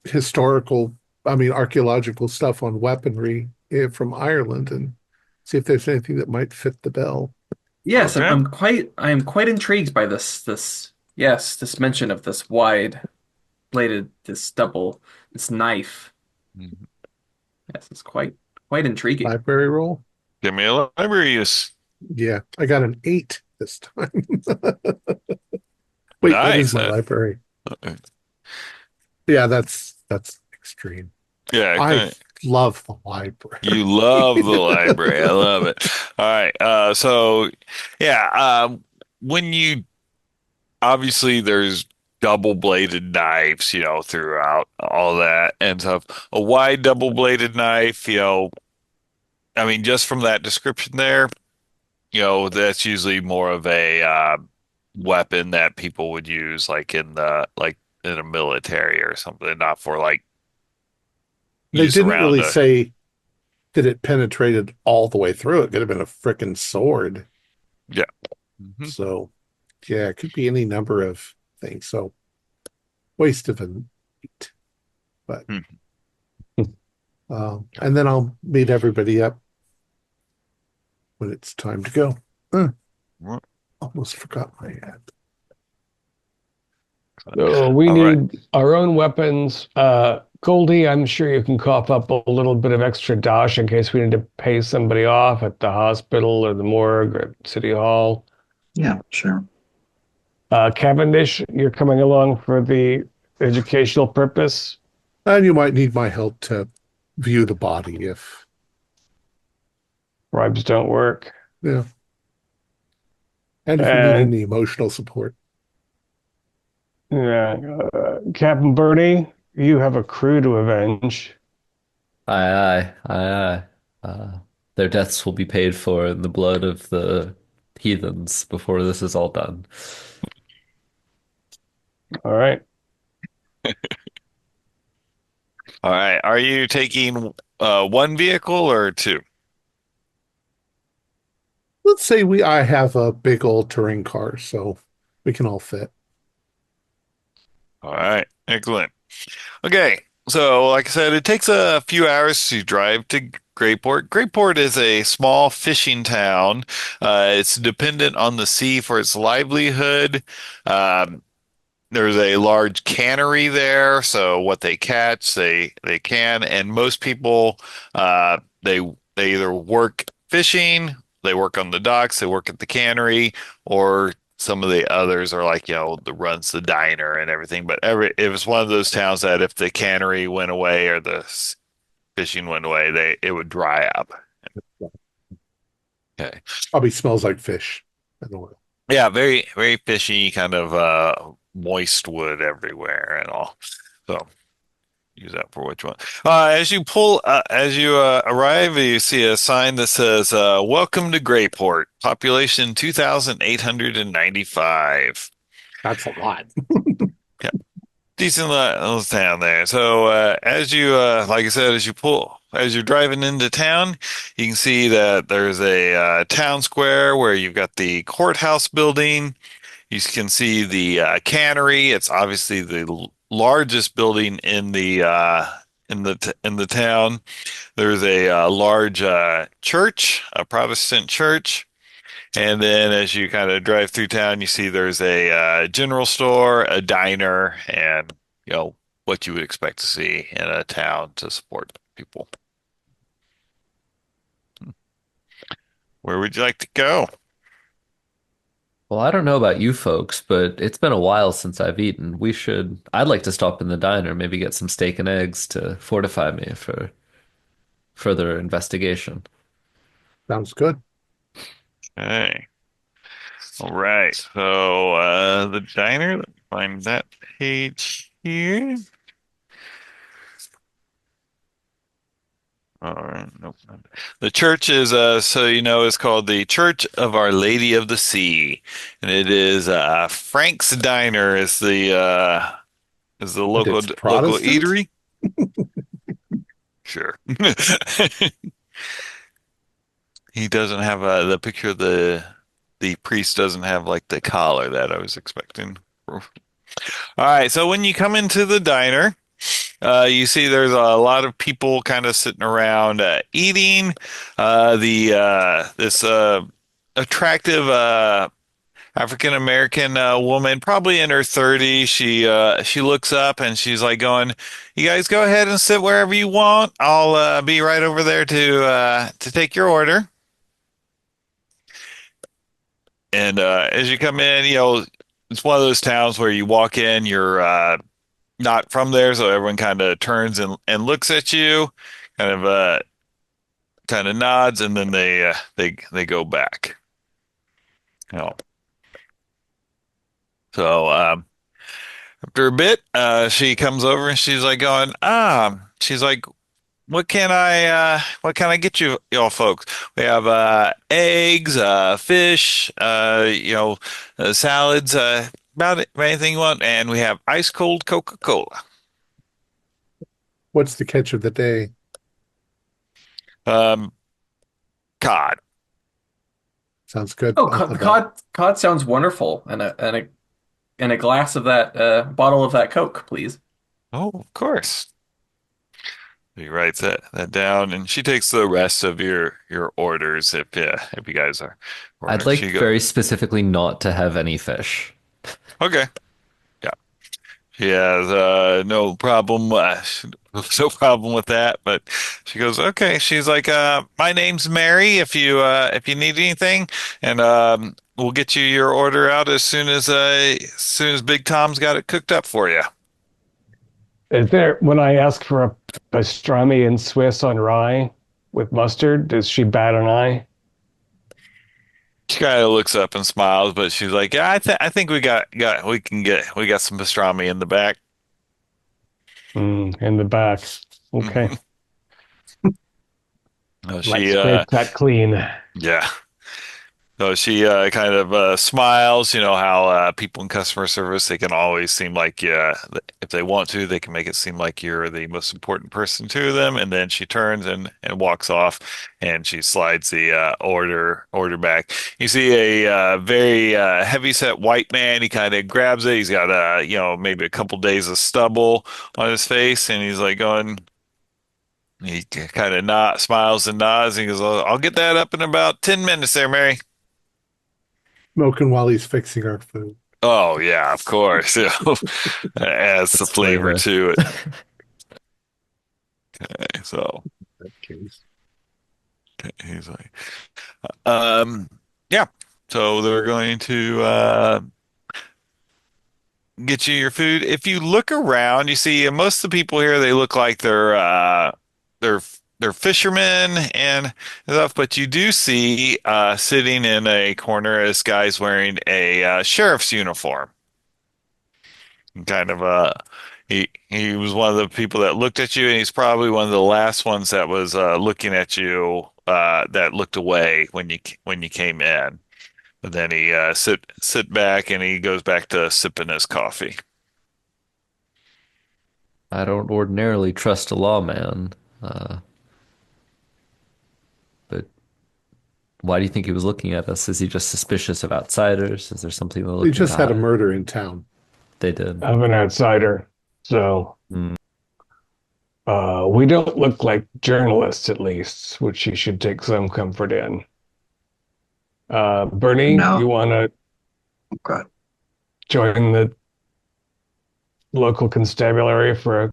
A: historical, I mean, archaeological stuff on weaponry from Ireland and see if there's anything that might fit the bill.
F: yes, I'm,
C: Okay.
F: I'm quite I am quite intrigued by this mention of this wide bladed this knife.
C: Mhm.
F: Yes, it's quite intriguing.
A: Library roll.
C: Give me a library use.
A: Yeah, I got an 8 this time. Wait, that is
C: Nice.
A: my library. Yeah, that's extreme.
C: Yeah.
A: I
C: Okay.
A: love the library.
C: You love the library. I love it. All right. So yeah, when you obviously there's double-bladed knives, throughout all that and stuff. A wide double-bladed knife, I mean, just from that description there, that's usually more of a weapon that people would use like in a military or something, not for like
A: They
C: use
A: didn't
C: around
A: really
C: a
A: say that it penetrated all the way through. It could have been a frickin' sword.
C: yeah. Hmm.
A: So, yeah, it could be any number of things. So, waste of a meat. But, and then I'll meet everybody up when it's time to go. Almost forgot my hat.
E: So we
C: All right.
E: need our own weapons. Goldie, I'm sure you can cough up a little bit of extra dosh in case we need to pay somebody off at the hospital or the morgue or City Hall.
D: Yeah, sure.
E: Cavendish, you're coming along for the educational purpose.
A: And you might need my help to view the body if,
E: Bribes don't work.
A: yeah. And if you need
E: And
A: any emotional support.
E: yeah, Captain Bernie, you have a crew to avenge.
B: Aye, aye, aye, aye. Their deaths will be paid for in the blood of the heathens before this is all done.
E: All right.
C: All right. Are you taking one vehicle or two?
A: Let's say I have a big old touring car, so we can all fit.
C: All right, excellent. Okay, so like I said, it takes a few hours to drive to Greyport. Greyport is a small fishing town. It's dependent on the sea for its livelihood. Um, there's a large cannery there, so what they catch, they can, and most people they either work fishing, they work on the docks, they work at the cannery, or some of the others are like, the runs the diner and everything. But it was one of those towns that if the cannery went away or the fishing went away, it would dry up. Okay.
A: Probably smells like fish and oil.
C: Yeah, very, very fishy, kind of moist wood everywhere and all. So use that for which one. As you arrive, you see a sign that says, "Welcome to Greyport, population 2,895."
A: That's a lot.
C: Yeah, decent little town there. So like I said, as you're driving into town, you can see that there's a town square where you've got the courthouse building. You can see the cannery. It's obviously the largest building in the town. There's a large church, a Protestant church, and then as you kind of drive through town, you see there's a general store, a diner, and what you would expect to see in a town to support people. Where would you like to go?
B: Well, I don't know about you folks, but it's been a while since I've eaten. I'd like to stop in the diner, maybe get some steak and eggs to fortify me for further investigation.
A: Sounds good.
C: Okay. All right. So the diner, let me find that page here. All right. Nope. The church is is called the Church of Our Lady of the Sea. And it is Frank's Diner is the
A: And
C: local
A: it's
C: local
A: Protestant?
C: eatery. Sure. He doesn't have the picture of the priest doesn't have like the collar that I was expecting. All right, so when you come into the diner, you see there's a lot of people kind of sitting around eating. The this attractive African American woman, probably in her 30s, she looks up and she's like going, "You guys go ahead and sit wherever you want. I'll be right over there to take your order." And as you come in, it's one of those towns where you walk in, you're not from there, so everyone kind of turns and looks at you, kind of kind of nods, and then they go back. You know. So after a bit, she comes over and she's like going, she's like, what can I get you y'all folks? We have eggs, fish, salads, about anything you want, and we have ice cold Coca-Cola.
A: What's the catch of the day?
C: Um, cod.
A: Sounds good.
F: Oh,
A: I'll have that.
F: cod sounds wonderful, and a glass of that bottle of that Coke, please.
C: Oh, of course. He writes that down, and she takes the rest of your orders if you guys are
B: I'd
C: ordering.
B: like
C: She goes,
B: very specifically not to have any fish.
C: okay, yeah. She has no problem, no problem with that. But she goes, okay. She's like, my name's Mary. If you need anything, and we'll get you your order out as soon as Big Tom's got it cooked up for you.
E: Is there, when I ask for a pastrami and Swiss on rye with mustard, does she bat an eye?
C: She kind of looks up and smiles, but she's like, yeah, I think we got some pastrami in the back.
E: In the back. Okay.
C: No,
E: Might scrape that clean.
C: yeah. So she kind of smiles. You know how people in customer service, they can always seem like, yeah, if they want to, they can make it seem like you're the most important person to them. And then she turns and walks off, and she slides the order back. You see a very heavy-set white man. He kind of grabs it. He's got maybe a couple days of stubble on his face, and he's like going. He kind of smiles and nods. And he goes, "I'll get that up in about 10 minutes there, Mary."
A: Smoking while he's fixing our food.
C: Oh yeah, of course. You know, adds the flavor to it. Okay, so
A: That case.
C: he's like, yeah. So they're going to get you your food. If you look around, you see most of the people here, they look like they're they're fishermen and stuff, but you do see sitting in a corner this guy's wearing a sheriff's uniform. Kind of he was one of the people that looked at you, and he's probably one of the last ones that was looking at you that looked away when you came in. But then he sit back and he goes back to sipping his coffee.
B: I don't ordinarily trust a lawman, but why do you think he was looking at us? Is he just suspicious of outsiders? Is there something they're
A: They
B: looking
A: just
B: to
A: had a
B: hide?
A: murder in town.
B: They did.
E: I'm an outsider, so
B: Hmm.
E: we don't look like journalists, at least, which you should take some comfort in. Bernie,
D: No.
E: you want to
D: Okay.
E: join the local constabulary for a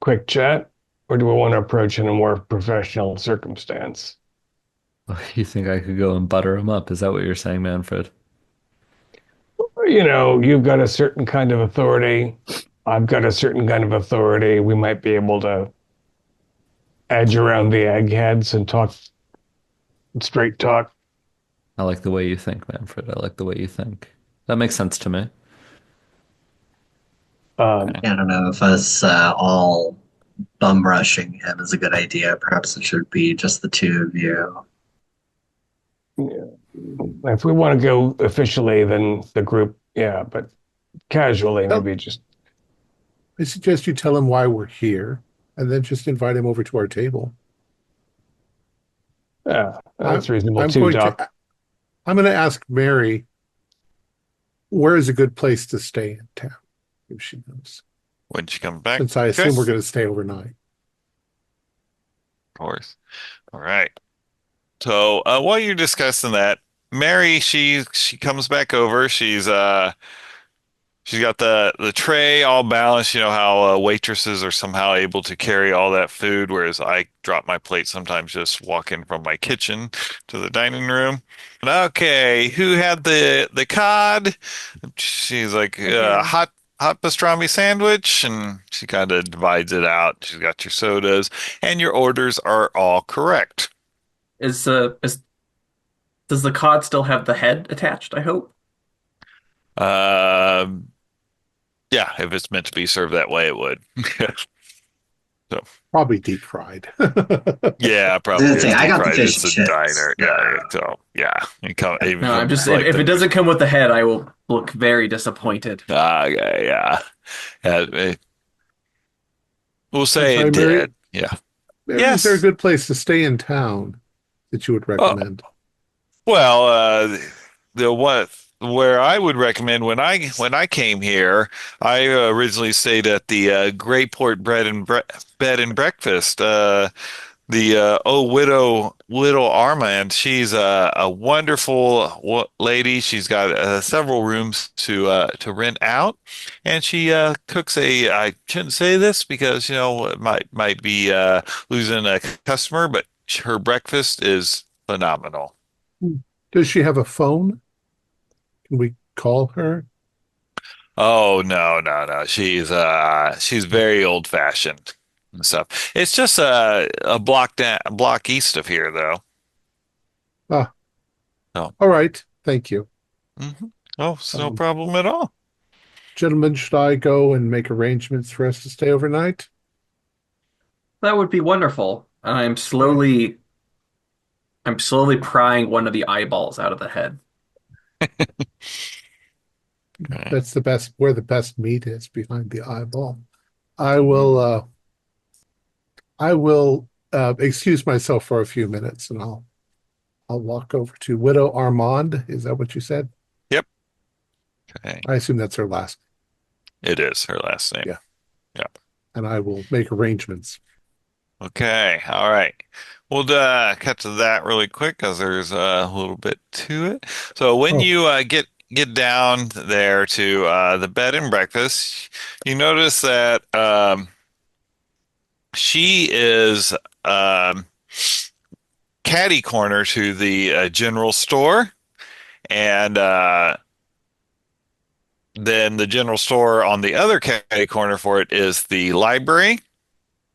E: quick chat, or do we want to approach in a more professional circumstance?
B: You think I could go and butter him up? Is that what you're saying, Manfred?
E: You know, you've got a certain kind of authority. I've got a certain kind of authority. We might be able to edge around the eggheads and talk straight talk.
B: I like the way you think, Manfred. I like the way you think. That makes sense to me.
E: Um,
D: I don't know if us all bum rushing him is a good idea. Perhaps it should be just the two of you.
E: if we want to go officially, then the group, yeah, but casually,
A: Oh.
E: maybe just
A: I suggest you tell him why we're here and then just invite him over to our table.
E: yeah, that's
A: I'm,
E: reasonable
A: I'm
E: too,
A: going
E: Doc.
A: I'm going to ask Mary where is a good place to stay in town, if she knows.
C: When she comes back,
A: Since I assume
C: okay,
A: we're going to stay overnight.
C: of course. All right. So while you're discussing that, Mary, she comes back over. She's got the tray all balanced. You know how waitresses are somehow able to carry all that food, whereas I drop my plate sometimes just walking from my kitchen to the dining room. And okay, who had the cod? She's like
F: Again.
C: hot pastrami sandwich, and she kind of divides it out. She's got your sodas, and your orders are all correct.
F: Is does the cod still have the head attached, I hope?
C: Um, yeah, if it's meant to be served that way, it would. So.
A: Probably deep fried.
C: Yeah,
D: I
C: probably
D: was gonna
C: is
D: say, I
C: deep
D: got the
C: fried.
D: fish
C: It's
D: and
C: a
D: chips.
C: diner. Yeah, so yeah, it
F: No, I'm
C: becomes
F: just
C: like
F: if it
C: the
F: doesn't come with the head, I will look very disappointed.
C: yeah. We'll
A: I'm
C: say
A: sorry,
C: it
A: Mary.
C: did. Yeah.
A: Mary, is there a
C: Yes.
A: good place to stay in town that you would
C: Oh,
A: recommend?
C: well, the what where I would recommend when I came here, I originally stayed at the Greyport Bed and Breakfast. The widow Armand, she's a wonderful lady. She's got several rooms to rent out, and she cooks a. I shouldn't say this because it might be losing a customer, but her breakfast is phenomenal.
A: Does she have a phone? Can we call her?
C: Oh no, no, no. She's very old fashioned and stuff. It's just a block east of here though.
A: Ah,
C: Oh.
A: all right. Thank you.
C: Hmm. Oh, it's no
A: Um,
C: problem at all.
A: Gentlemen, should I go and make arrangements for us to stay overnight?
F: That would be wonderful. I'm slowly I'm slowly prying one of the eyeballs out of the head.
C: Okay.
A: That's the best, where the best meat is, behind the eyeball. I will, excuse myself for a few minutes, and I'll walk over to Widow Armand. Is that what you said?
C: Yep. Okay.
A: I assume that's her last.
C: It is her last name.
A: Yeah.
C: Yeah.
A: And I will make arrangements.
C: Okay. All right. We'll cut to that really quick because there's a little bit to it. So when
A: Oh,
C: you get down there to the bed and breakfast, you notice that she is um, catty corner to the general store, and then the general store on the other catty corner for it is the library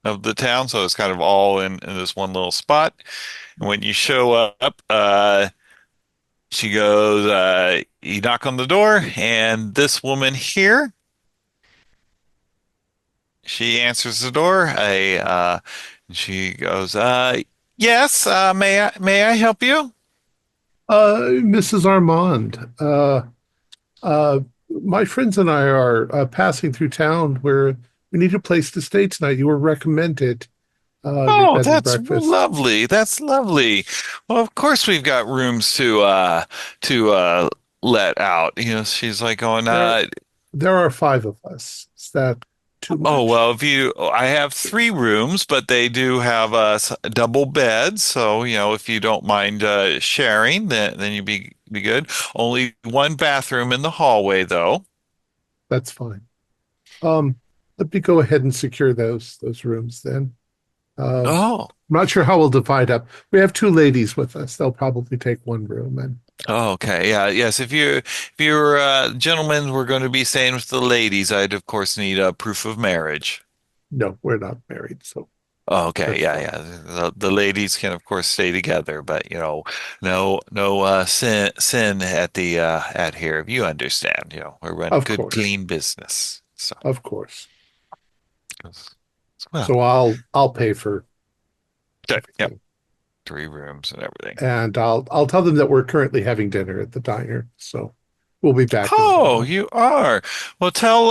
C: of the town. So it's kind of all in this one little spot. And when you show up, she goes, you knock on the door, and this woman here, she answers the door. She goes, yes, may I help you?
A: Mrs. Armand, uh, my friends and I are passing through town where we need a place to stay tonight. You were recommended your
C: Oh,
A: bed and
C: that's
A: breakfast.
C: lovely. That's lovely. Well, of course we've got rooms to let out. You know, she's like going,
A: There, there are five of us. Is that too
C: oh
A: much?
C: well, I have three rooms, but they do have double beds. So, you know, if you don't mind sharing, then you'd be good. Only one bathroom in the hallway, though.
A: That's fine. Um, Let me go ahead and secure those rooms then. I'm
C: Oh.
A: not sure how we'll divide up. We have two ladies with us. They'll probably take one room, and
C: Oh, okay. Yeah. Yes. If you're gentlemen, we're going to be staying with the ladies. I'd of course need a proof of marriage.
A: no, we're not married, so
C: Oh, okay.
A: that's
C: Yeah.
A: fine.
C: Yeah. The ladies can of course stay together, but you know, no sin at the at here. You understand? You know, we're running
A: Of
C: good,
A: course,
C: clean business. So,
A: of course.
C: well,
A: So I'll pay for
C: okay. Yep.
A: everything,
C: Three rooms and everything.
A: and I'll tell them that we're currently having dinner at the diner. So we'll be back in a
C: Oh,
A: while.
C: you are. Well, tell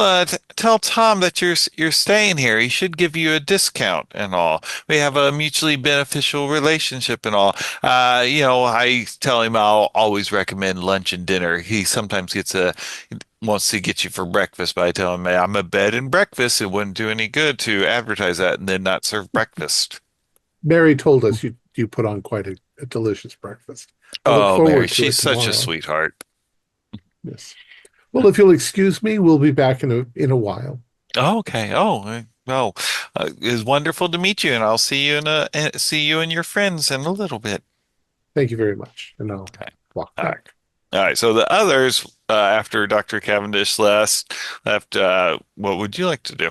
C: Tom that you're staying here. He should give you a discount and all. We have a mutually beneficial relationship and all. You know, I tell him I'll always recommend lunch and dinner. He sometimes wants to get you for breakfast, but I tell him, "Man, I'm a bed and breakfast. It wouldn't do any good to advertise that and then not serve breakfast."
A: Mary told us you put on quite a delicious breakfast. I look
C: Oh, Mary,
A: forward to
C: she's
A: it
C: such a
A: tomorrow.
C: sweetheart.
A: Yes. Well, if you'll excuse me, we'll be back in a while.
C: Oh, okay. Oh, well, it's wonderful to meet you, and I'll see you and your friends in a little bit.
A: Thank you very much, and I'll
C: Okay.
A: walk
C: All right.
A: back.
C: All right. So the others, after Dr. Cavendish left, what would you like to do?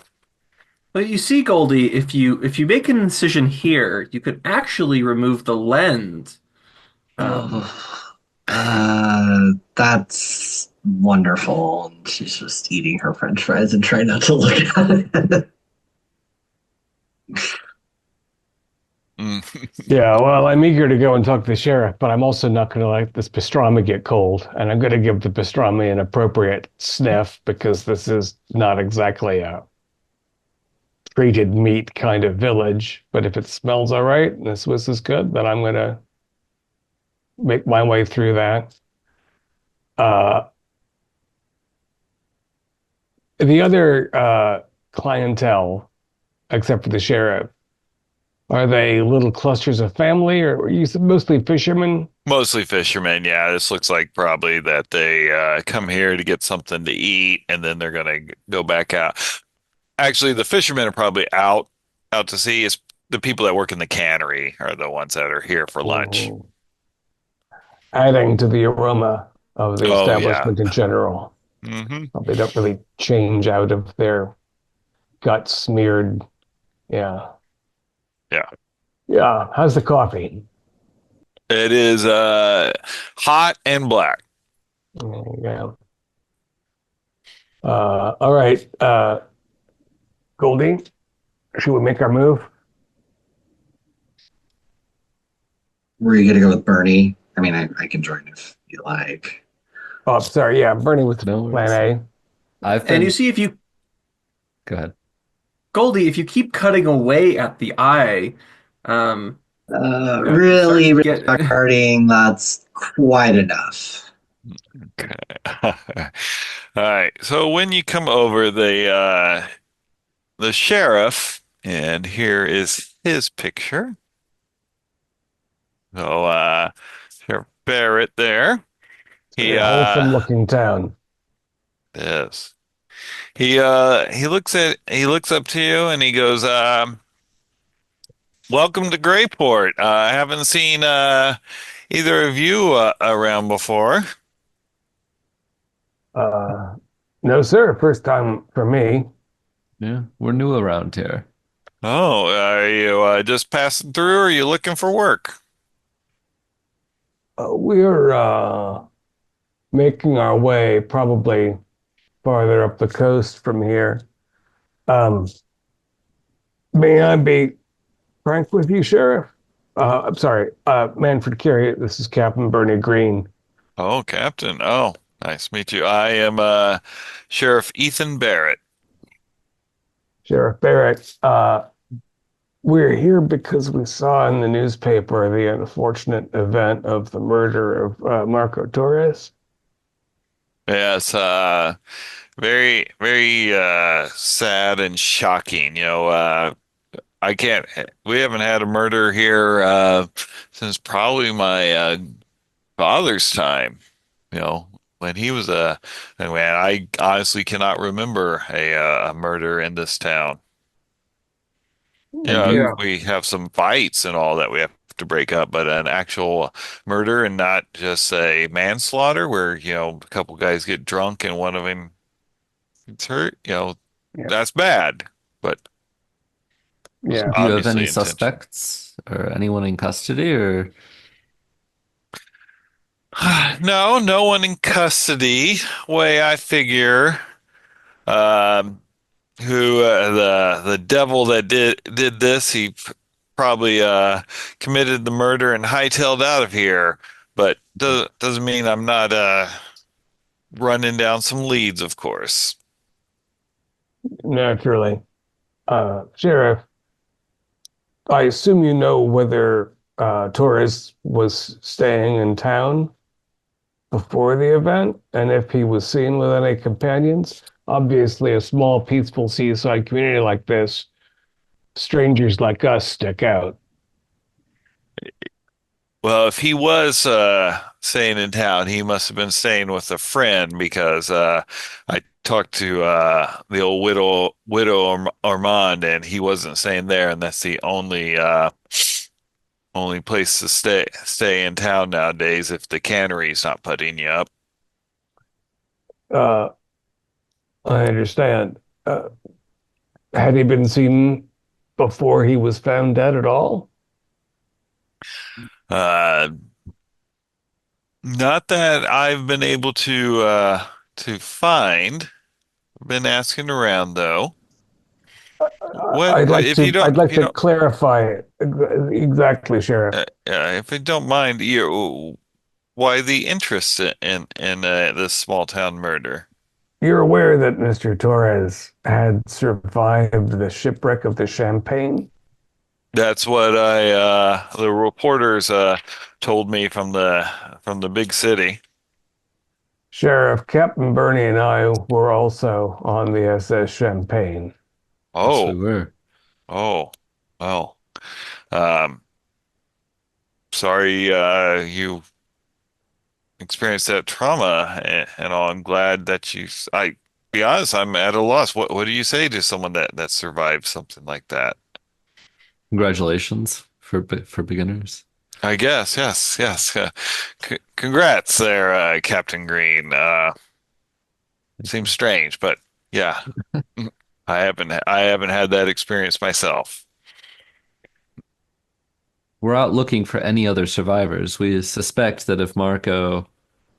F: Well, you see, Goldie, if you make an incision here, you could actually remove the lens. Um,
D: Oh, that's wonderful. And she's just eating her French fries and trying not to look at it.
C: Mm.
E: Yeah, well, I'm eager to go and talk to the sheriff, but I'm also not going to let this pastrami get cold. And I'm going to give the pastrami an appropriate sniff because this is not exactly a treated meat kind of village. But if it smells all right and the Swiss is good, then I'm going to make my way through that. Uh, the other clientele, except for the sheriff, are they little clusters of family, or are you mostly fishermen?
C: Mostly fishermen. Yeah, this looks like probably that they come here to get something to eat, and then they're gonna go back out. Actually, the fishermen are probably out to sea. It's the people that work in the cannery are the ones that are here for lunch.
E: Mhm. Adding to the aroma of the
C: Oh yeah.
E: establishment in general.
C: Hmm.
E: They don't really change out of their gut smeared. Yeah.
C: Yeah.
E: Yeah. How's the coffee?
C: It is hot and black.
E: Yeah. All right. Goldie, should we make our move?
D: Were you gonna go with Bernie? I mean, I can join if you like.
E: Oh, sorry. Yeah, Bernie with
B: No
E: plan
B: worries.
E: A.
B: I've
F: And you
B: been.
F: see, if you
B: Go ahead.
F: Goldie, if you keep cutting away at the eye, um, you start
D: Really,
F: to
D: really
F: get
D: starting, that's quite enough.
C: Okay. All right. So when you come over, the sheriff, and here is his picture. So Sheriff Barrett there. He
E: Very wholesome looking town.
C: is. He looks up to you and he goes, "Welcome to Grayport. I haven't seen either of you around before."
E: Uh, no, sir. First time for me.
B: Yeah, we're new around here.
C: Oh, are you just passing through or are you looking for work?
E: We're making our way probably farther up the coast from here. Um, may I be frank with you, Sheriff? I'm sorry, Manfred Carey. This is Captain Bernie Green.
C: Oh, Captain. Oh, nice to meet you. I am Sheriff Ethan Barrett.
E: Sheriff Barrett, we're here because we saw in the newspaper the unfortunate event of the murder of Marco Torres.
C: Yes, very, very sad and shocking. I can't, we haven't had a murder here since probably my father's time. You know, when he was and man, I honestly cannot remember a murder in this town.
B: And
C: Yeah,
F: yeah.
B: you,
C: we have some fights and all that we have to break up, but an actual murder and not just a manslaughter where, a couple guys get drunk and one of them gets hurt,
E: Yeah,
C: that's bad, but was
E: yeah.
B: do you have any
C: obviously intentional.
B: suspects or anyone in custody or
C: No, no one in custody. Way I figure, um, who the devil that did this, probably committed the murder and hightailed out of here. But doesn't mean I'm not running down some leads, of course.
E: Naturally. Sheriff, I assume you know whether Torres was staying in town before the event and if he was seen with any companions. Obviously, a small, peaceful seaside community like this, strangers like us stick out.
C: Well, if he was staying in town, he must have been staying with a friend because I talked to the old widow Armand, and he wasn't staying there, and that's the only place to stay in town nowadays if the cannery's not putting you up.
E: Uh, I understand. Had he been seen before he was found dead at all?
C: Uh, Not that I've been able to find. Been asking around though. What
E: I'd
C: if
E: like
C: you
E: to
C: don't
E: clarify it exactly, Sheriff.
C: if you don't mind, why the interest in this small town murder?
E: You're aware that Mr. Torres had survived the shipwreck of the Champagne?
C: That's what I the reporters told me from the big city.
E: Sheriff, Captain Bernie and I were also on the SS Champagne.
B: yes, we
C: Oh,
B: were.
C: oh, well. Um, Sorry you experienced that trauma and all. I'm glad that be honest, I'm at a loss. What do you say to someone that survived something like that?
B: Congratulations for beginners.
C: I guess, yes, yes. Congrats there, Captain Green. Seems strange, but yeah, I haven't had that experience myself.
B: We're out looking for any other survivors. We suspect that if Marco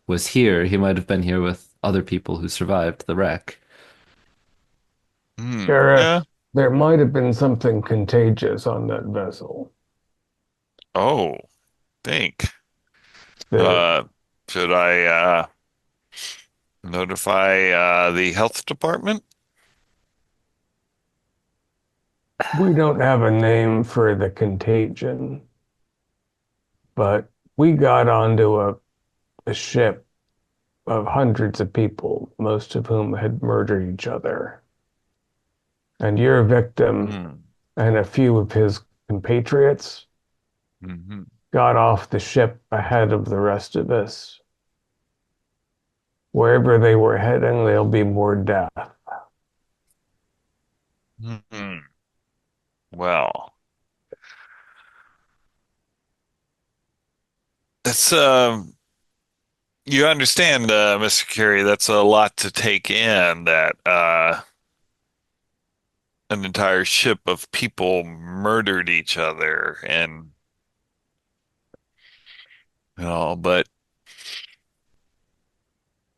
B: was here, he might have been here with other people who survived the wreck.
C: Hmm.
E: Sheriff,
C: Yeah.
E: there might have been something contagious on that vessel.
C: Oh, think.
E: The,
C: Uh, should I notify the health department?
E: we don't have a name for the contagion, but we got onto a ship of hundreds of people, most of whom had murdered each other. And your victim
C: Hmm.
E: and a few of his compatriots
C: Hmm.
E: got off the ship ahead of the rest of us. Wherever they were heading, there'll be more death.
C: Hmm. Well, it's you understand, Mr. Carey, that's a lot to take in that an entire ship of people murdered each other and but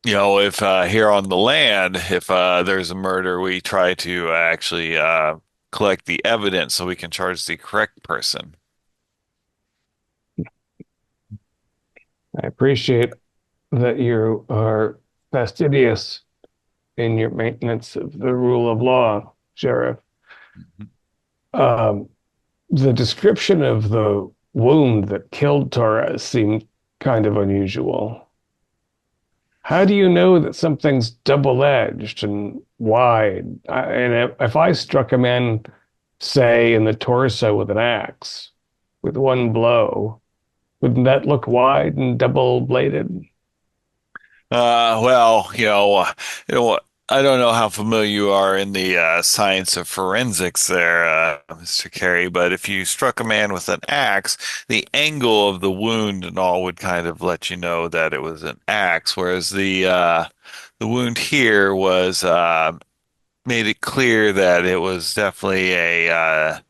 C: if here on the land, if there's a murder, we try to actually collect the evidence so we can charge the correct person.
E: I appreciate that you are fastidious in your maintenance of the rule of law, Sheriff. Um, the description of the wound that killed Torres seemed kind of unusual. How do you know that something's double-edged and wide? And if I struck a man, say, in the torso with an axe, with one blow, wouldn't that look wide and double-bladed?
C: Well, I don't know how familiar you are in the science of forensics there, Mr. Carey, but if you struck a man with an axe, the angle of the wound and all would kind of let you know that it was an axe, whereas the wound here was made it clear that it was definitely a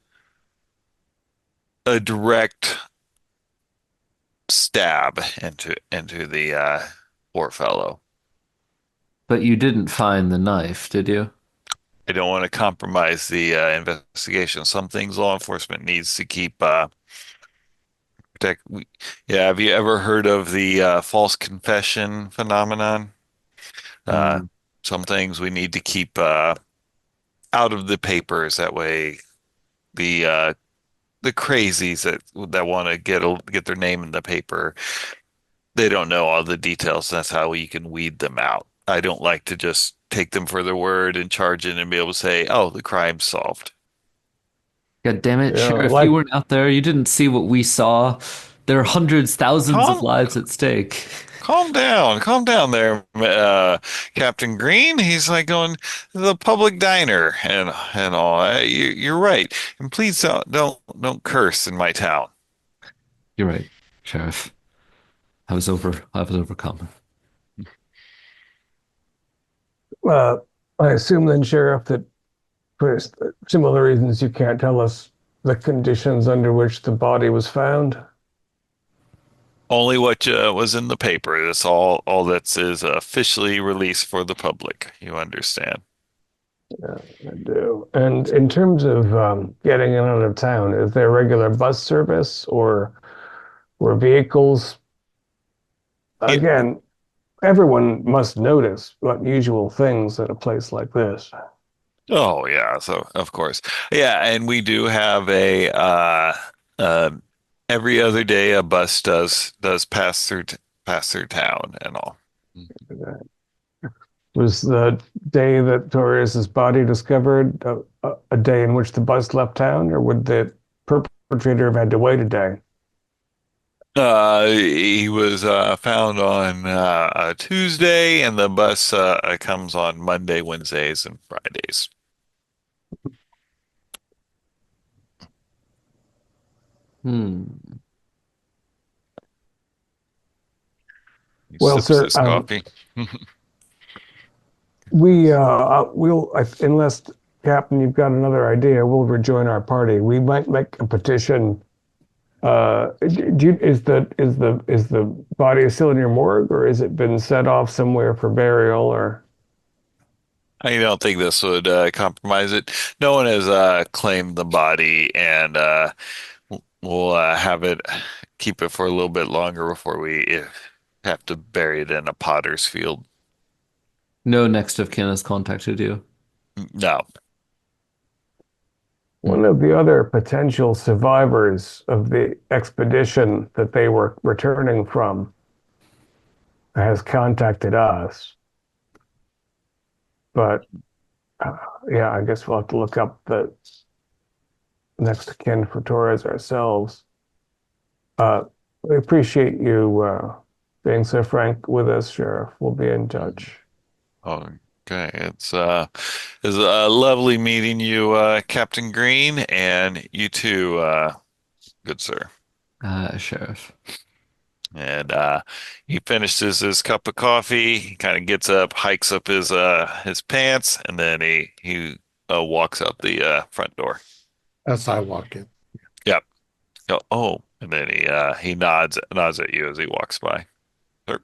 C: direct stab into the poor fellow.
B: But you didn't find the knife, did you?
C: I don't want to compromise the investigation. Some things law enforcement needs to keep protect. Yeah, have you ever heard of the false confession phenomenon? Uh,
B: Mm.
C: some things we need to keep out of the papers. That way, the crazies that want to get their name in the paper, they don't know all the details. That's how you can weed them out. I don't like to just take them for their word and charge it and be able to say, "Oh, the crime's solved."
B: God damn it,
E: Yeah,
B: Sheriff, you
E: like
B: weren't out there. You didn't see what we saw. There are hundreds, thousands of
C: Calm,
B: lives at stake.
C: calm down there, Captain Green. He's like going to the public diner and all. You're right, and please don't curse in my town.
B: You're right, Sheriff. I was overcome.
E: uh, I assume then, Sheriff, that for similar reasons you can't tell us the conditions under which the body was found.
C: Only what was in the paper. That's all that is officially released for the public. You understand?
E: Yeah, I do. And in terms of getting in and out of town, is there regular bus service or vehicles?
C: Yeah.
E: Again, everyone must notice unusual things at a place like this.
C: Oh yeah. So of course, yeah, and we do have a uh, every other day a bus does pass through town and all.
E: Was the day that Torres's body discovered a day in which the bus left town, or would the perpetrator have had to wait a day?
C: He was found on a Tuesday, and the bus comes on Monday, Wednesdays, and Fridays.
B: Hmm.
C: He
E: Well,
C: sips
E: sir,
C: his coffee.
E: we'll unless Captain, you've got another idea, we'll rejoin our party. We might make a petition. Is the body still in your morgue, or has it been set off somewhere for burial? Or
C: I don't think this would compromise it. No one has claimed the body, and we'll have it keep it for a little bit longer before we have to bury it in a potter's field.
B: No next of kin has contacted you.
C: No.
E: One of the other potential survivors of the expedition that they were returning from has contacted us. But yeah, I guess we'll have to look up the next of kin for Torres ourselves. We appreciate you being so frank with us, Sheriff. We'll be in touch.
C: Okay, it's lovely meeting you, Captain Green, and you too, good sir.
B: Sheriff.
C: And he finishes his cup of coffee. He kind of gets up, hikes up his pants, and then he walks out the front door.
A: As I walk in.
C: Yep. Oh, and then he nods at you as he walks by. Sir.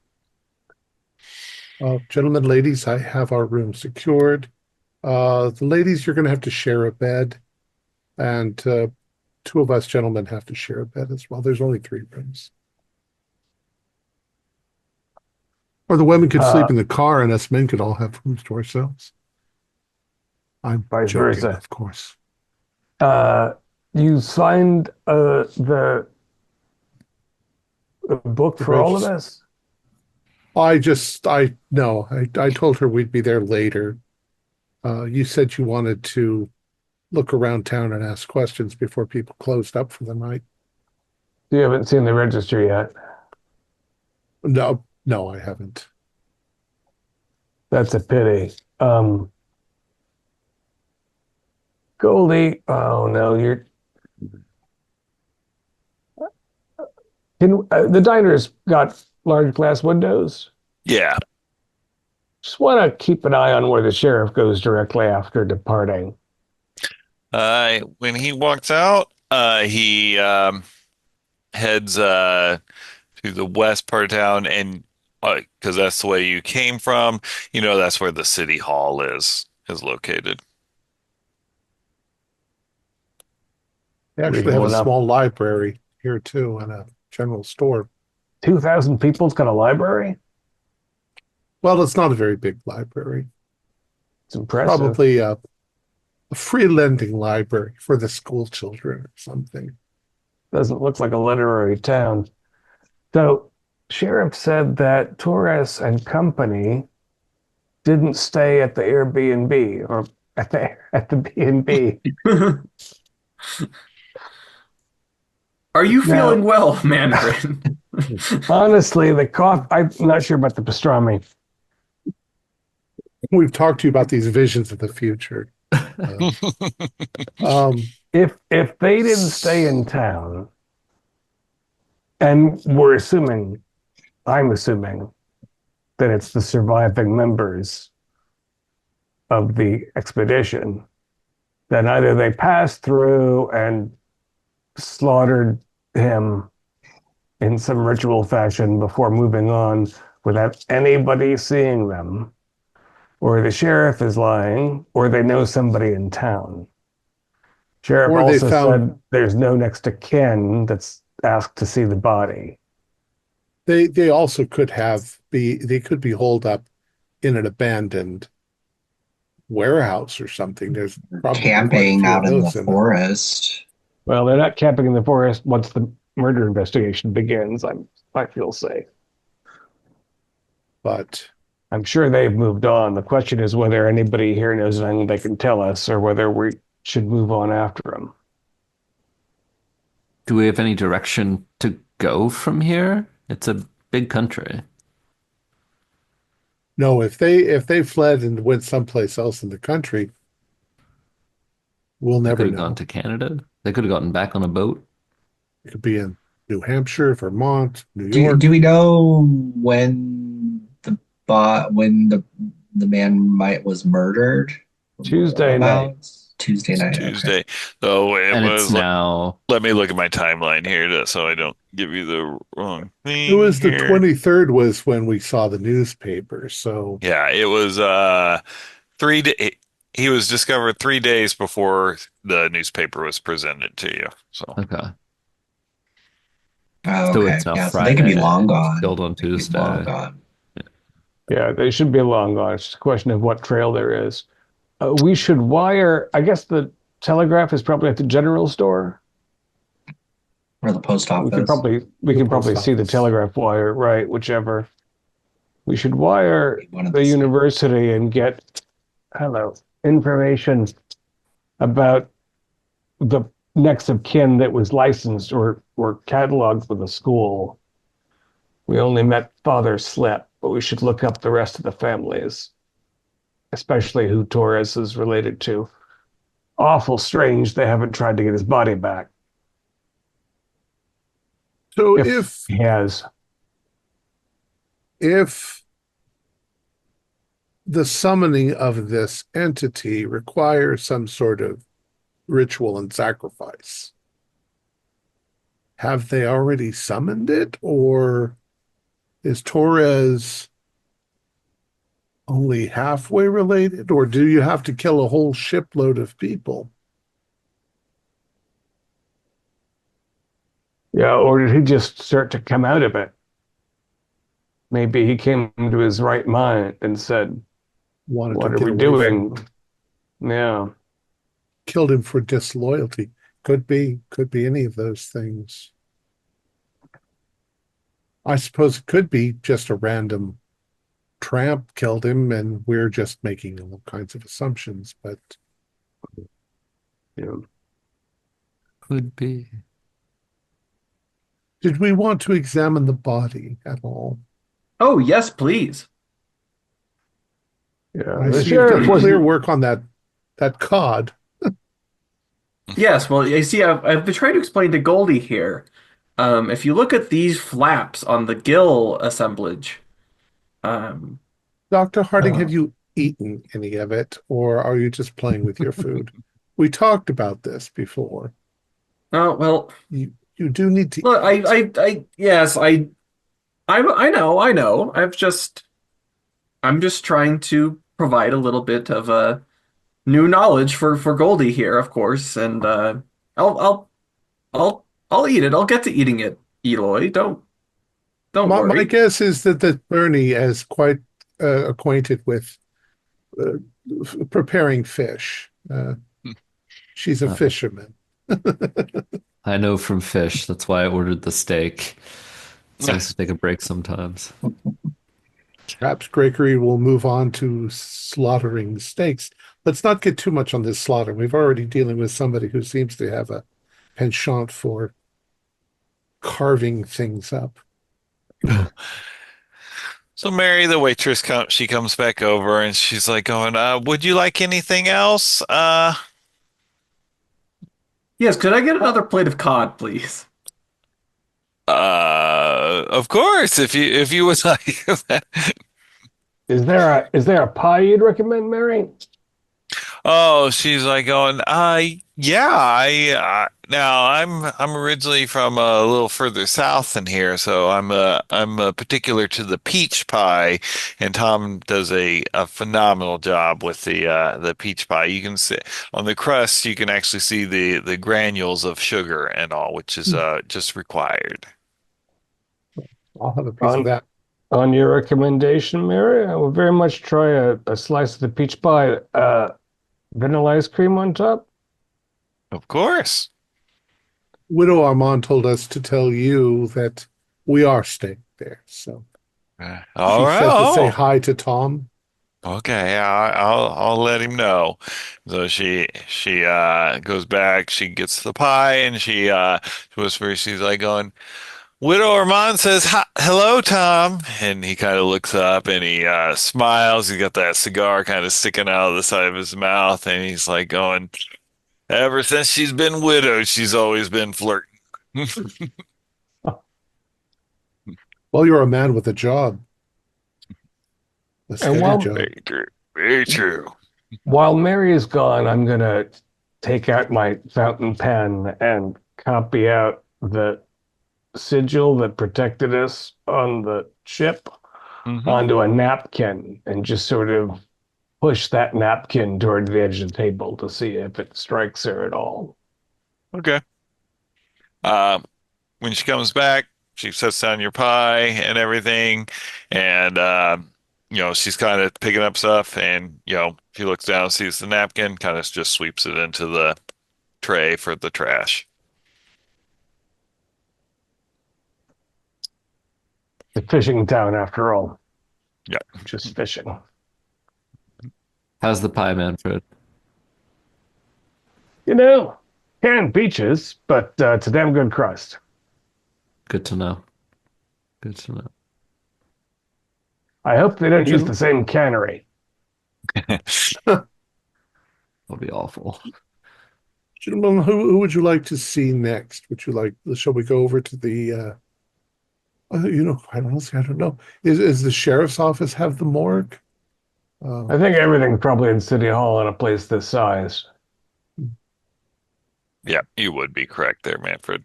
A: Gentlemen, ladies, I have our room secured. The ladies, you're going to have to share a bed, and two of us gentlemen have to share a bed as well. There's only 3 rooms. Or the women could sleep in the car, and us men could all have rooms to ourselves. I'm
E: Vice
A: joking,
E: versa.
A: of course.
E: You signed the book for all of us?
A: I told her we'd be there later. You said you wanted to look around town and ask questions before people closed up for the night.
E: You haven't seen the register yet.
A: No, I haven't.
E: That's a pity. Goldie, oh no, the diner's got large glass windows.
C: Yeah.
E: Just want to keep an eye on where the sheriff goes directly after departing.
C: When he walks out, he heads to the west part of town, and because that's the way you came from, that's where the city hall is located.
A: They actually have
E: Reasonable
A: a
E: enough.
A: small library here too, and a general store.
E: 2,000 people's got a library?
A: Well, it's not a very big library.
E: It's impressive.
A: Probably a free lending library for the school children or something.
E: Doesn't look like a literary town. So, Sheriff said that Torres and company didn't stay at the Airbnb or at the B&B.
F: Are you
E: Now-
F: feeling well, Mandarin?
E: Honestly, the cough, I'm not sure about the pastrami.
A: We've talked to you about these visions of the future.
E: If they didn't stay in town, and I'm assuming that it's the surviving members of the expedition, then either they passed through and slaughtered him in some ritual fashion before moving on without anybody seeing them, or the sheriff is lying, or they know somebody in town. Sheriff
A: Or they
E: also
A: found-
E: said there's no next of kin that's asked to see the body.
A: They also could be holed up in an abandoned warehouse or something. There's probably
D: Camping
A: quite a
D: out
A: few
D: in
A: of
D: the
A: those
D: forest.
E: Well, they're not camping in the forest once the murder investigation begins. I feel safe.
A: But
E: I'm sure they've moved on. The question is whether anybody here knows anything they can tell us, or whether we should move on after them.
B: Do we have any direction to go from here? It's a big country.
A: no, if they fled and went someplace else in the country, we'll
B: They
A: never
B: could have
A: know.
B: gone to Canada. They could have gotten back on a boat.
A: It could be in New Hampshire, Vermont, New
D: Do,
A: York.
D: do we know when the man was murdered?
E: Tuesday night.
D: Tuesday night. Okay.
C: Tuesday. So
B: And it's
C: was.
B: now
C: Let me look at my timeline here so I don't give you the wrong thing.
A: It was the
C: here.
A: 23rd was when we saw the newspaper. So
C: Yeah, it was 3 day. He was discovered 3 days before the newspaper was presented to you. So
B: okay.
D: Oh,
B: So
D: okay.
B: it's now
D: Yeah, so they could be
B: Friday.
D: long
B: Killed
D: gone.
B: on
D: They could be long
B: Tuesday.
D: gone.
E: Yeah, they should be long gone. It's just a question of what trail there is. We should wire. I guess the telegraph is probably at the general store.
D: Or the post
E: We can
D: office.
E: probably we
A: The
E: can
A: post
E: probably see the
A: office.
E: telegraph wire, right? Whichever. We should wire
D: One of
E: the
D: the same.
E: university and get, hello, information about the next of kin that was licensed or cataloged for the school. We only met Father Slip, but we should look up the rest of the families, especially who Torres is related to. Awful strange they haven't tried to get his body back.
A: So
E: If he has.
A: if the summoning of this entity requires some sort of ritual and sacrifice, have they already summoned it, or is Torres only halfway related, or do you have to kill a whole shipload of people?
E: Yeah, or did he just start to come out of it? Maybe he came to his right mind and said,
A: Wanted to
E: "What are
A: get
E: we
A: away from
E: doing?"
A: him.
E: Yeah.
A: Killed him for disloyalty. Could be any of those things. I suppose it could be just a random tramp killed him and we're just making all kinds of assumptions, but
E: Yeah.
B: Could be.
A: did we want to examine the body at all?
F: Oh, yes, please.
E: Yeah.
A: I
E: The
A: see you've
E: sheriff
A: done clear
E: wasn't.
A: work on that cod.
F: Yes, well, you see, I've been trying to explain to Goldie here. If you look at these flaps on the gill assemblage, um,
A: Dr. Harding,
D: Uh,
A: have you eaten any of it, or are you just playing with your food? We talked about this before.
F: oh well,
A: You do need to
F: look,
A: eat.
F: yes, I know. I'm just trying to provide a little bit of new knowledge for Goldie here, of course, and I'll I'll I'll eat it. I'll get to eating it, Eloy. Don't
A: My
F: worry.
A: guess is that Bernie is quite acquainted with uh, preparing fish. She's a
B: Uh,
A: fisherman.
B: I know from fish. That's why I ordered the steak. It's nice to take a break sometimes.
A: Perhaps Gregory will move on to slaughtering steaks. Let's not get too much on this slaughter. We've already dealing with somebody who seems to have a penchant for carving things up.
C: So Mary, the waitress, she comes back over and she's like going, would you like anything else?
F: Yes, could I get another plate of cod, please?
C: Of course, if you would like that.
E: Is there a pie you'd recommend, Mary?
C: Oh, she's like going, yeah, now I'm originally from a little further south than here, so I'm particular to the peach pie, and Tom does a phenomenal job with the peach pie. You can see on the crust, you can actually see the granules of sugar and all, which is just required.
A: I'll have a piece of
E: On
A: that.
E: on your recommendation, Mary, I would very much try a slice of the peach pie. Vanilla ice cream on top.
C: Of course.
A: Widow Armand told us to tell you that we are staying there. So
C: All
A: she
C: right.
A: said to say
C: Oh.
A: hi to Tom.
C: Okay, I'll let him know. So she goes back, she gets the pie, and she whispers, she's like going, Widow Armand says, hi, hello, Tom. And he kind of looks up and he smiles. He's got that cigar kind of sticking out of the side of his mouth, and he's like going, ever since she's been widowed, she's always been flirting.
A: Well, you're a man with a job, a
E: And
A: steady job.
C: Very true. Very true.
E: while Mary is gone, I'm gonna take out my fountain pen and copy out the sigil that protected us on the ship
C: Hmm.
E: onto a napkin and just sort of push that napkin toward the edge of the table to see if it strikes her at all.
C: Okay. Uh, when she comes back, she sets down your pie and everything, and she's kind of picking up stuff, and she looks down, sees the napkin, kind of just sweeps it into the tray for the trash.
E: It's a fishing town after all.
C: Yeah.
E: Just fishing.
B: How's the pie, Manfred?
E: Canned peaches, but it's a damn good crust.
B: Good to know. Good to know.
E: I hope they don't use the same cannery.
B: That'll be awful.
A: Gentlemen, who would you like to see next? Shall we go over to the, I don't know. Is the sheriff's office have the morgue?
E: I think everything's probably in City Hall in a place this size.
C: Yeah, you would be correct there, Manfred.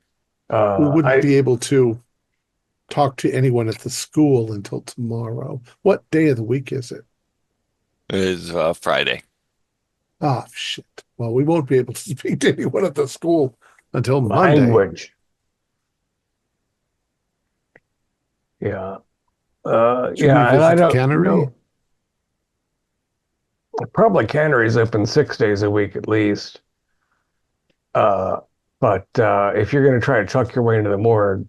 A: We wouldn't be able to talk to anyone at the school until tomorrow. What day of the week is it?
C: It is Friday.
A: Ah, shit. Well, we won't be able to speak to anyone at the school until Monday.
E: Language. Yeah.
A: Should we visit
E: I
A: the
E: don't
A: cannery?
E: know. Probably cannery's open 6 days a week at least. But if you're going to try to truck your way into the morgue,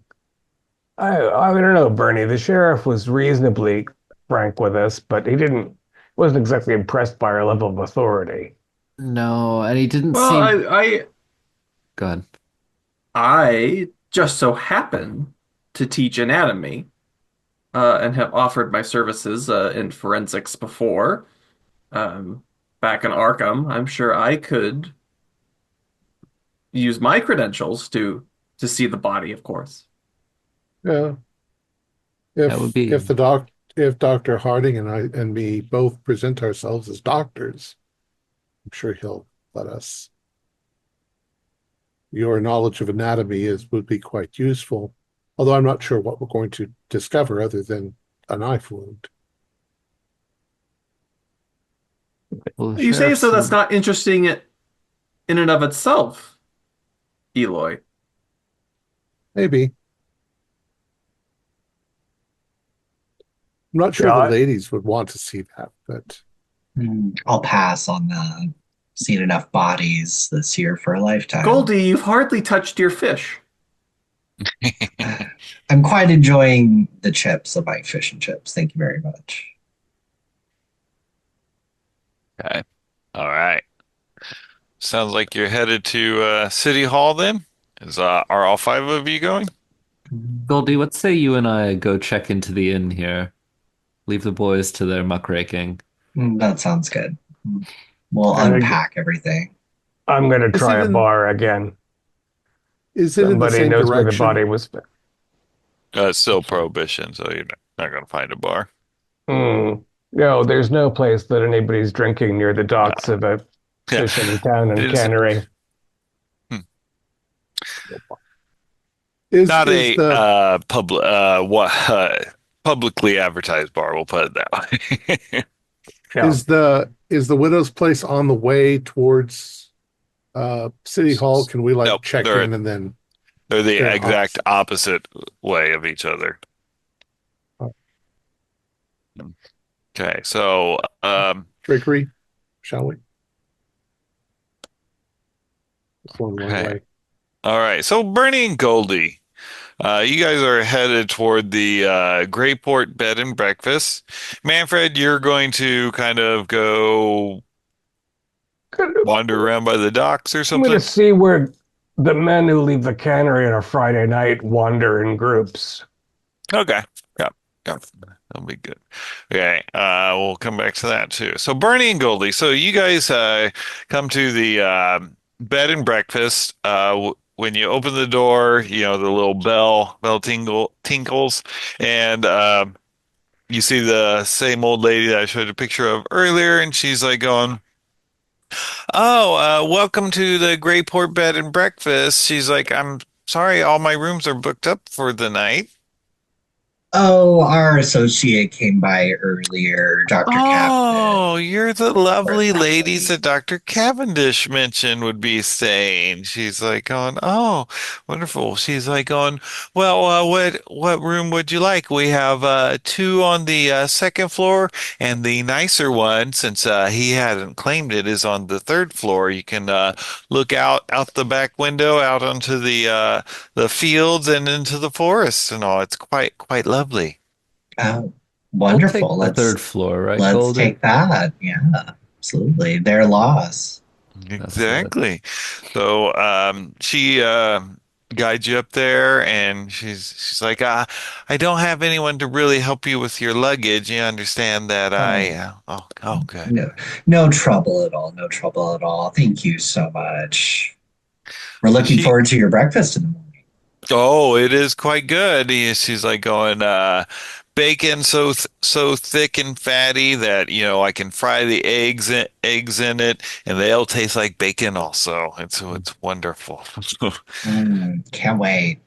E: I don't know, Bernie. The sheriff was reasonably frank with us, but wasn't exactly impressed by our level of authority.
B: No, and he didn't
F: Well,
B: seem.
F: I
B: Go ahead.
F: I just so happen to teach anatomy, and have offered my services in forensics before. Back in Arkham, I'm sure I could use my credentials to see the body, of course.
A: Yeah.
B: That would be.
A: If Dr. Harding and me both present ourselves as doctors, I'm sure he'll let us. Your knowledge of anatomy would be quite useful, although I'm not sure what we're going to discover other than a knife wound.
B: Well, the
F: You say
B: sheriff
F: so that's
B: seemed-
F: not interesting in and of itself, Eloy.
A: Maybe. I'm not sure
E: Yeah,
A: the ladies would want to see that, but
D: I'll pass on the seen enough bodies this year for a lifetime.
F: Goldie, you've hardly touched your fish.
D: I'm quite enjoying the chips, the bite fish and chips. Thank you very much.
C: Okay. All right. Sounds like you're headed to City Hall then. Are all five of you going?
B: Goldie, what say you and I go check into the inn here? Leave the boys to their muckraking.
D: That sounds good. We'll
E: And
D: unpack everything.
E: I'm going to try a
A: in-
E: bar again.
A: is it in the
E: Somebody
A: same
E: knows where the
A: direction?
E: body was.
C: It's still prohibition, so you're not going to find a bar.
E: No, there's no place that anybody's drinking near the docks of a
C: Yeah.
E: fishing town and
C: Is-
E: cannery.
A: Is
C: Not
A: is
C: a
A: the
C: publicly advertised bar. We'll put it that way.
E: Yeah.
A: is the widow's place on the way towards City Hall? Can we
C: Nope,
A: check
C: they're-
A: in and then
C: They're the
A: They're
C: exact opposite way of each other.
A: Oh.
C: Okay, so
A: Trickery, shall we? It's one
C: Okay.
A: way.
C: all right. So Bernie and Goldie, you guys are headed toward the Grayport Bed and Breakfast. Manfred, you're going to kind of go wander around by the docks or
E: I'm
C: something.
E: going to see where the men who leave the cannery on a Friday night wander in groups.
C: Okay. Yeah. That'll be good. Okay. We'll come back to that too. So Bernie and Goldie. So you guys come to the bed and breakfast. When you open the door, the little bell tinkles, and you see the same old lady that I showed a picture of earlier, and she's like going, "Oh, welcome to the Grayport Bed and Breakfast." She's like, "I'm sorry, all my rooms are booked up for the night."
D: Oh, our associate came by earlier, Dr. Cavendish.
C: Oh, you're the
D: Or
C: lovely ladies
D: Raley.
C: that Dr. Cavendish mentioned would be staying. She's like going, oh, wonderful. She's like going, well, what room would you like? We have two on the second floor, and the nicer one, since he hadn't claimed it, is on the third floor. You can look out the back window, out onto the fields and into the forest and all. It's quite lovely.
D: Oh,
B: We'll
D: wonderful.
B: take the third floor, right,
D: Let's
B: Goldie?
D: take that. Yeah, absolutely. Their loss.
B: That's it.
C: Exactly. So she guides you up there, and she's like, I don't have anyone to really help you with your luggage. You understand that
D: Oh,
C: oh good.
D: no, no trouble at all. No trouble at all. Thank you so much. We're looking
C: She
D: forward to your breakfast in the morning.
C: Oh, it is quite good. She's like going bacon so thick and fatty that I can fry the eggs in it, and they'll taste like bacon also. It's wonderful.
D: Can't wait.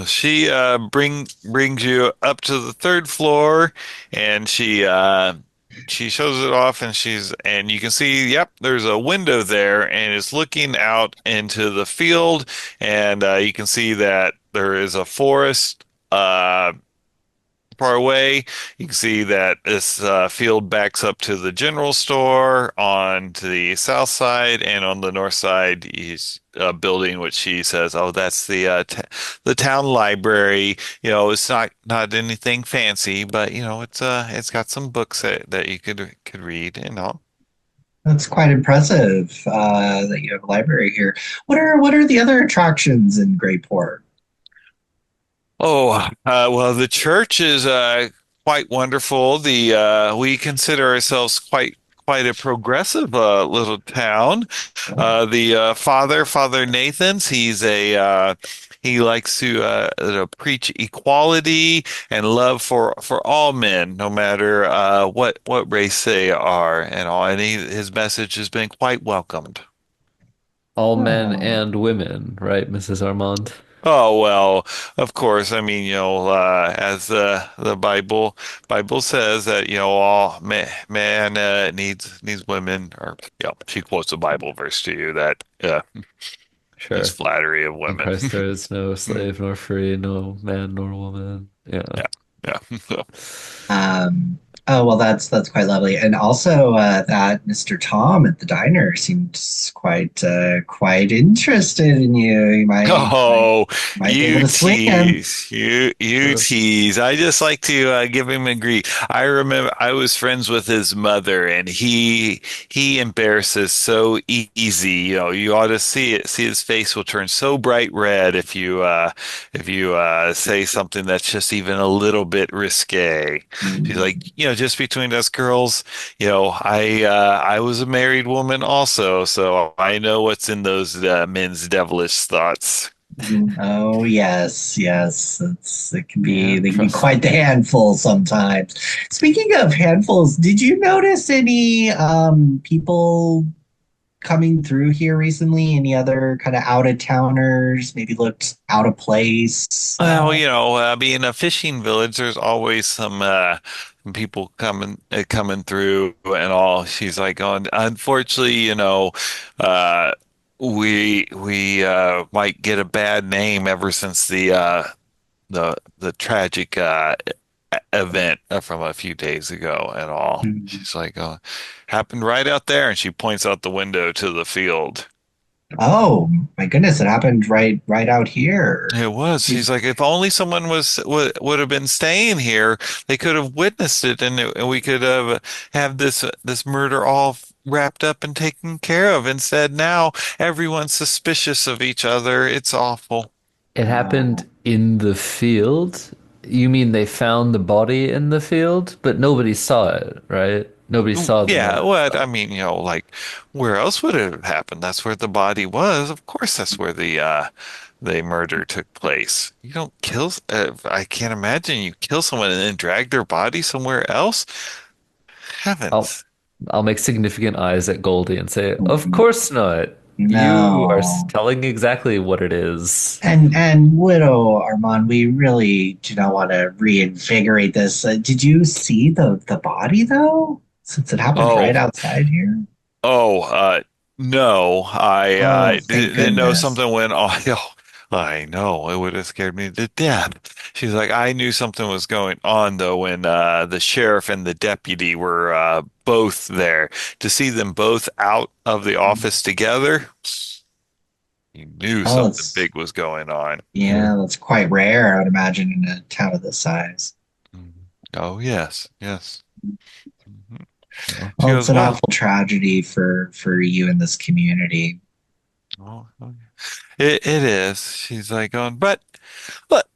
C: She brings you up to the third floor, and she shows it off, and you can see, yep, there's a window there, and it's looking out into the field, and you can see that there is a forest far away. You can see that this field backs up to the general store on to the south side, and on the north side is a building which she says, "Oh, that's the town library." It's not anything fancy, but it's got some books that you could read.
D: That's quite impressive that you have a library here. What are the other attractions in Greyport?
C: Oh, well, the church is quite wonderful. The We consider ourselves quite a progressive little town.
D: Oh,
C: The Father Nathan's, he likes to preach equality and love for all men, no matter what race they are and all. And his message has been quite welcomed.
B: All men
D: oh,
B: and women, right, Mrs. Armand?
C: Oh well, of course. I mean, as the Bible says that all man needs women, or she quotes a Bible verse to you that is
B: Sure.
C: flattery of
B: In
C: women.
B: Christ there is no slave nor free, no man nor woman. Yeah.
C: Yeah, yeah.
D: Um, oh well, that's quite lovely. And also, that Mr. Tom at the diner seems quite interested in you. You
C: Oh,
D: might be able
C: you
D: to swing him.
C: tease. You
B: Sure.
C: tease. I just like to give him a greet. I remember I was friends with his mother, and he embarrasses so easy. You ought to see it. See, his face will turn so bright red if you say something that's just even a little bit risque. She's like,
D: Mm,
C: just between us girls, I was a married woman also, so I know what's in those men's devilish thoughts.
D: Oh yes, yes. It can
B: Yeah,
D: be they can be
B: trust
D: quite the
B: me.
D: handful sometimes. Speaking of handfuls, did you notice any people coming through here recently? Any other kind of out of towners maybe looked out of place?
C: Well, being a fishing village, there's always some people coming through and all. She's like, oh, unfortunately, uh, we might get a bad name ever since the tragic event from a few days ago and all. She's like, happened right out there, and she points out the window to the field.
D: Oh my goodness, it happened right out here.
C: It was.
D: Did,
C: She's like, if only someone would have been staying here, they could have witnessed it, and we could have this murder all wrapped up and taken care of. Instead, now everyone's suspicious of each other. It's awful.
B: It happened
D: oh,
B: in the field? You mean they found the body in the field, but nobody saw it, right? Nobody saw the
C: Yeah,
B: murder.
C: what I mean, like where else would it have happened? That's where the body was. Of course, that's where the murder took place. You don't kill. I can't imagine you kill someone and then drag their body somewhere else.
B: I'll
C: Heavens.
B: I'll make significant eyes at Goldie and say, "Of course not." You are
D: No.
B: telling exactly what it is.
D: And Widow Armand, we really do not want to reinvigorate this. Did you see the body though? Since it happened right
C: Oh,
D: outside here.
C: oh, no, I
D: Oh, thank
C: didn't know
D: goodness.
C: something went on. Oh, I know, it would have scared me to death. She's like, I knew something was going on though when the sheriff and the deputy were both there. To see them both out of the office together, you knew
D: Oh,
C: something
D: it's
C: big was going on.
D: yeah, that's quite rare, I would imagine, in a town of this size.
C: Mhm. Oh, yes, yes. Mhm. She
D: Well, it's
C: goes,
D: an
C: well,
D: awful tragedy for you in this community.
C: oh, okay. It is. She's like going, but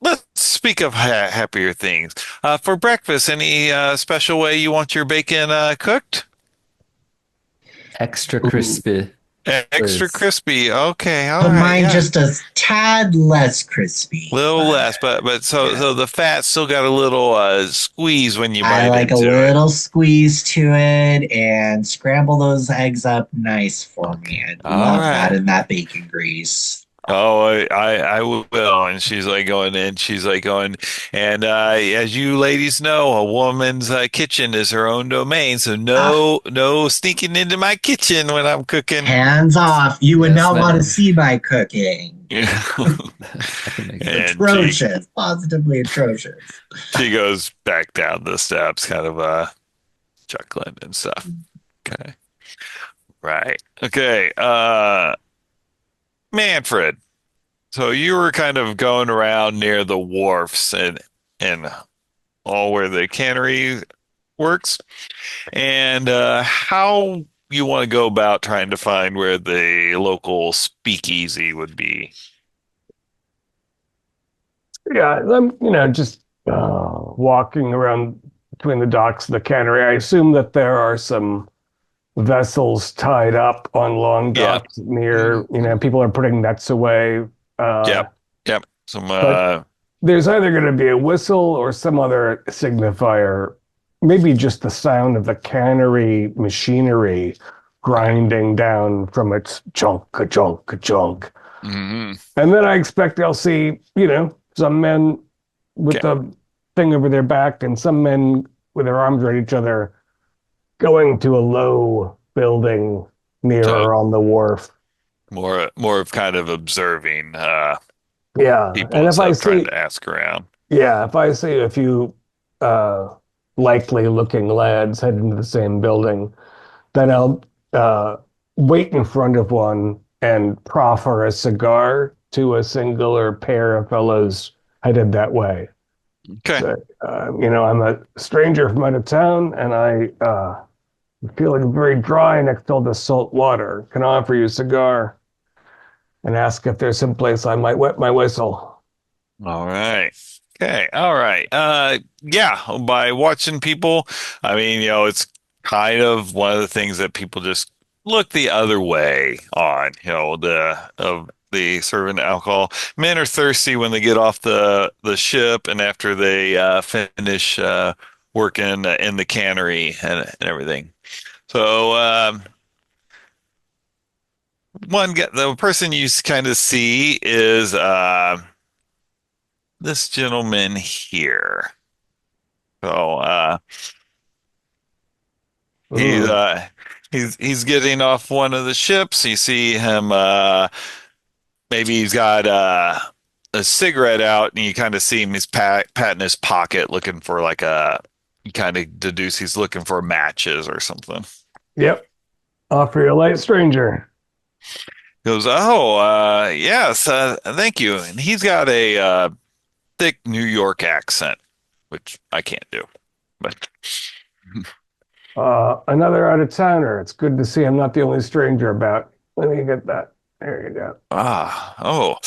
C: let's speak of happier things. For breakfast, any special way you want your bacon cooked?
B: Extra
D: Ooh.
B: crispy,
C: Extra
B: please.
C: crispy. Okay, all
D: But
C: right,
D: mine
C: yeah.
D: just a tad less crispy,
C: Little
D: but
C: less, but
D: yeah.
C: so the fat still got a little squeeze when you
D: I
C: bite
D: like a
C: into it.
D: little squeeze to it and scramble those eggs up nice for me.
B: Okay.
D: I
C: All
D: love that
C: right.
D: in that bacon grease.
C: Oh, I will. And she's like going in. She's like going, and as you ladies know, a woman's kitchen is her own domain. So
D: Ah,
C: no sneaking into my kitchen when I'm cooking.
D: hands off. You would
B: Yes,
D: not want to
B: ma'am.
D: see my cooking.
C: Yeah.
B: I can make it.
C: And she
D: Atrocious. Positively atrocious.
C: she goes back down the steps, kind of chuckling and stuff. Okay. Right. Okay. Manfred. So you were kind of going around near the wharfs and all where the cannery works, and how you want to go about trying to find where the local speakeasy would be.
E: Yeah, I'm, just walking around between the docks of the cannery. I assume that there are some vessels tied up on long
C: Yep.
E: docks near,
C: Mhm.
E: people are putting nets away. Uh,
C: Yep. Yep. Some
E: but there's either going to be a whistle or some other signifier, maybe just the sound of the cannery machinery
C: right.
E: grinding down from its chunk, ka chunk, ka chunk.
C: Hmm.
E: And then I expect I'll see, some men with
C: Okay.
E: the thing over their back and some men with their arms around each other going to a low building
C: So
E: nearer on the wharf.
C: more of kind of observing
E: Yeah.
C: people
E: And if
C: instead
E: I
C: of trying
E: see,
C: to ask around.
E: yeah, if I see a few uh, likely looking lads head into the same building, then I'll uh, wait in front of one and proffer a cigar to a singular pair of fellows headed that way.
C: Okay.
E: So, I'm a stranger from out of town, and I'm feeling very dry next to all this salt water. Can I offer you a cigar and ask if there's some place I might wet my whistle?
C: All right. Okay. All right. Yeah, by watching people, I mean, it's kind of one of the things that people just look the other way on, the of the serving alcohol. Men are thirsty when they get off the ship and after they finish working in the cannery and everything. So, the person you kind of see is this gentleman here. So he's
E: Mm.
C: he's getting off one of the ships. You see him maybe he's got a cigarette out and you kind of see him he's patting his pocket looking for like you kind of deduce he's looking for matches or something.
E: Yep. Offer you a light stranger.
C: He goes, "Oh, yes, thank you." And he's got a thick New York accent, which I can't do. But
E: Another out of towner. It's good to see I'm not the only stranger about. Let me get that. There you go.
C: oh,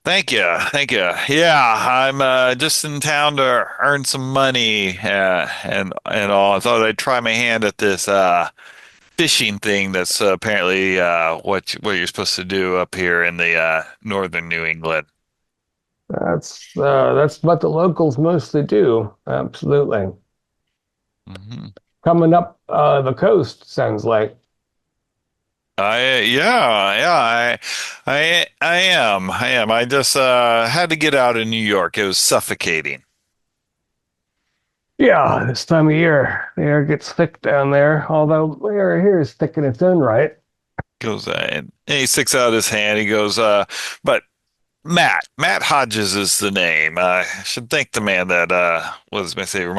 C: thank you, thank you. Yeah, I'm just in town to earn some money and all. I thought I'd try my hand at this fishing thing. That's apparently what you're supposed to do up here in the northern New England.
E: That's what the locals mostly do. Absolutely.
C: Hmm.
E: Coming up the coast, sounds like.
C: I am. I am. I just had to get out of New York. It was suffocating.
E: Yeah, this time of year, the air gets thick down there, although the air here is thick in its own right.
C: Goes and he sticks out his hand. He goes, but Matt Hodges is the name. I should thank the man that was my savior.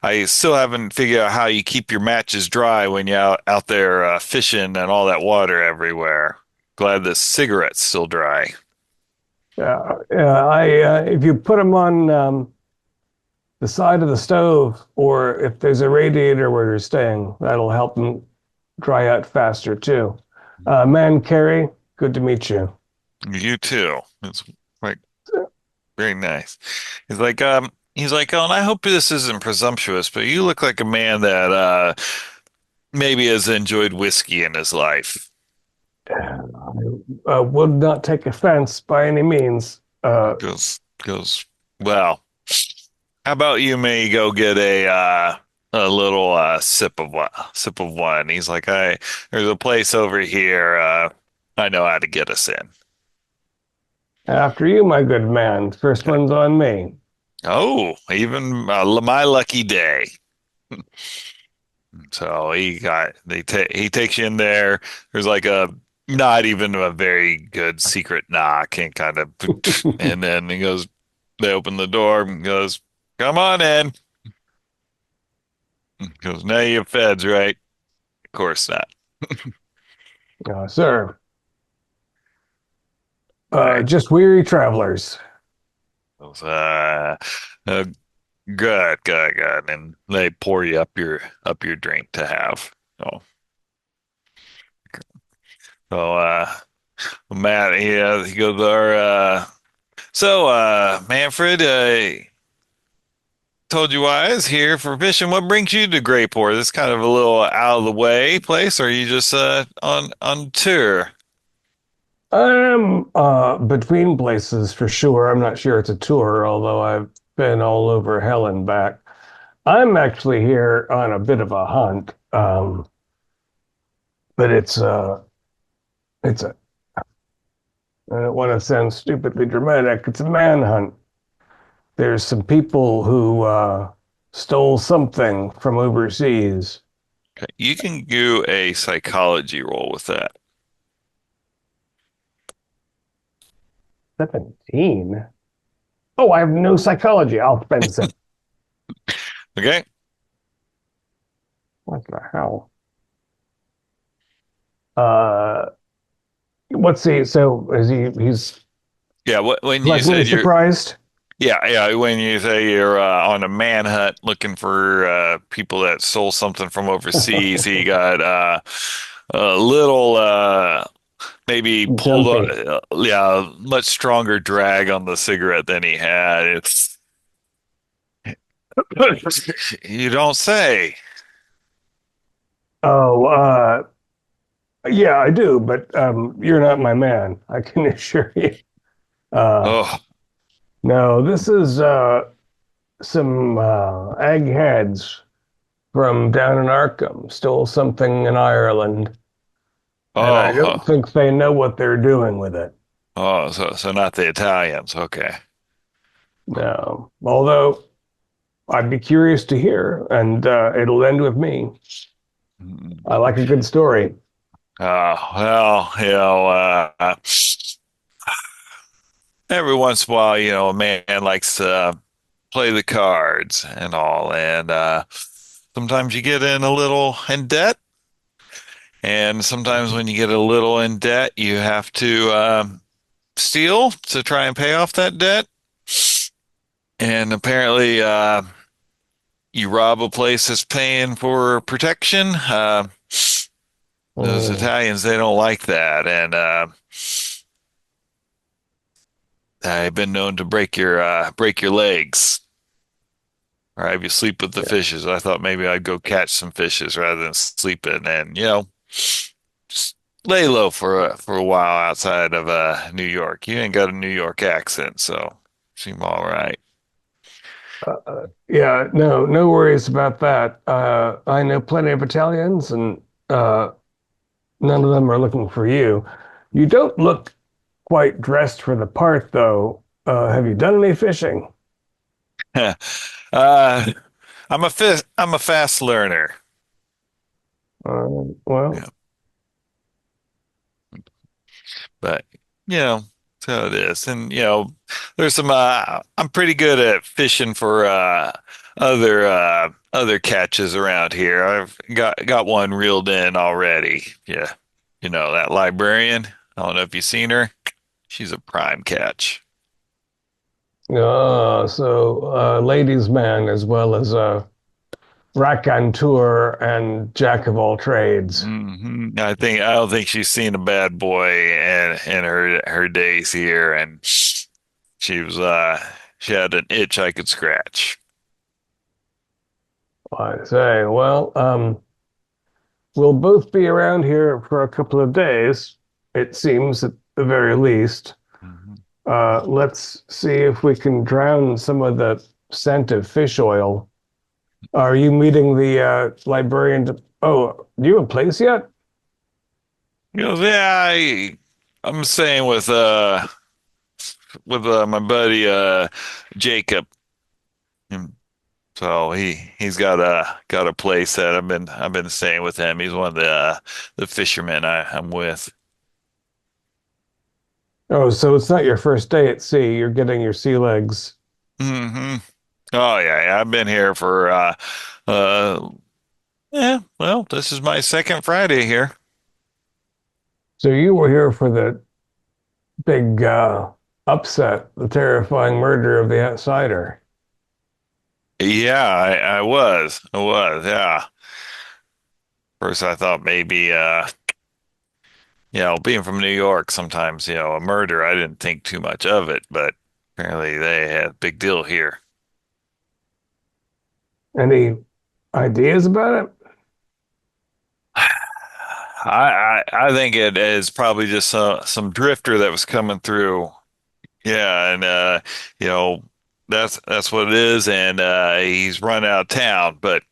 C: I still haven't figured out how you keep your matches dry when you're out there fishing and all that water everywhere. Glad the cigarette's still dry.
E: If you put them on the side of the stove, or if there's a radiator where you're staying, that'll help them dry out faster too. Man, Carrie, good to meet you.
C: You too. It's like very nice. He's like, oh, and I hope this isn't presumptuous, but you look like a man that maybe has enjoyed whiskey in his life.
E: I would not take offense by any means.
C: Goes, well, how about you may go get a little sip of one. He's like, there's a place over here, I know how to get us in.
E: After you, my good man. First one's on me.
C: Oh, even my lucky day. So he takes you in there. There's like a not even a very good secret knock and kind of and then he goes, they open the door and goes, come on in. He goes, now you feds, right? Of course not.
E: Sir,
C: Right.
E: just weary travelers.
C: Goes, uh, good. And they pour you up your drink to have. So Matt, he goes, Manfred, told you why I was here for fishing. What brings you to Greyport? This kind of a little out of the way place, or are you just on tour?
E: I'm between places for sure. I'm not sure it's a tour, although I've been all over hell and back. I'm actually here on a bit of a hunt, but it's a. I don't want to sound stupidly dramatic. It's a manhunt. There's some people who stole something from overseas.
C: Okay. You can do a psychology roll with that.
E: 17. Oh, I have no psychology. I'll spend some.
C: Okay.
E: What the hell? Uh, let's see. So is he's
C: Yeah. When you
E: pleasantly
C: said you're
E: surprised?
C: yeah, when you say you're on a manhunt looking for people that stole something from overseas, he got a little maybe pulled
E: Jumpy.
C: yeah, much stronger drag on the cigarette than he had. It's you don't say.
E: Oh, yeah, I do, but you're not my man. I can assure you. Uh,
C: Oh,
E: no, this is some eggheads from down in Arkham. Stole something in Ireland, and I
C: oh,
E: don't think they know what they're doing with it.
C: so not the Italians. Okay.
E: No, although I'd be curious to hear, and it'll end with me. I like a good story.
C: Well, every once in a while, a man likes to play the cards and all, and sometimes you get in a little in debt, and sometimes when you get a little in debt, you have to steal to try and pay off that debt. And apparently, you rob a place that's paying for protection. Those
E: Mm,
C: Italians, they don't like that, and I've been known to break your legs or have you sleep with the
E: yeah.
C: fishes. I thought maybe I'd go catch some fishes rather than sleeping, and just lay low for a while outside of New York. You ain't got a New York accent, so seem all right.
E: Yeah, no worries about that. I know plenty of Italians, and None of them are looking for you. You don't look quite dressed for the part, though. Have you done any fishing?
C: uh, I'm a fast learner.
E: Well,
C: Yeah, but so it is. And there's some I'm pretty good at fishing for other catches around here. I've got one reeled in already. Yeah. That librarian. I don't know if you've seen her. She's a prime catch.
E: ladies' man as well as a raconteur and jack of all trades.
C: I don't think she's seen a bad boy in her days here, and she had an itch I could scratch.
E: I say, well, we'll both be around here for a couple of days, it seems, at the very least.
C: Mhm.
E: Let's see if we can drown some of the scent of fish oil. Are you meeting the librarian? Oh, do you have a place yet?
C: Yeah, I'm staying with my buddy Jacob. And so he's got a place that I've been staying with him. He's one of the fishermen I'm with.
E: Oh, so it's not your first day at sea. You're getting your sea legs.
C: hmm Oh yeah, I've been here for uh yeah, well, this is my second Friday here.
E: So you were here for the big upset, the terrifying murder of the outsider.
C: Yeah, I was, yeah. First I thought maybe being from New York sometimes, a murder, I didn't think too much of it, but apparently they had a big deal here.
E: Any ideas about it?
C: I think it is probably just some drifter that was coming through. Yeah, and you know that's what it is, and he's run out of town. But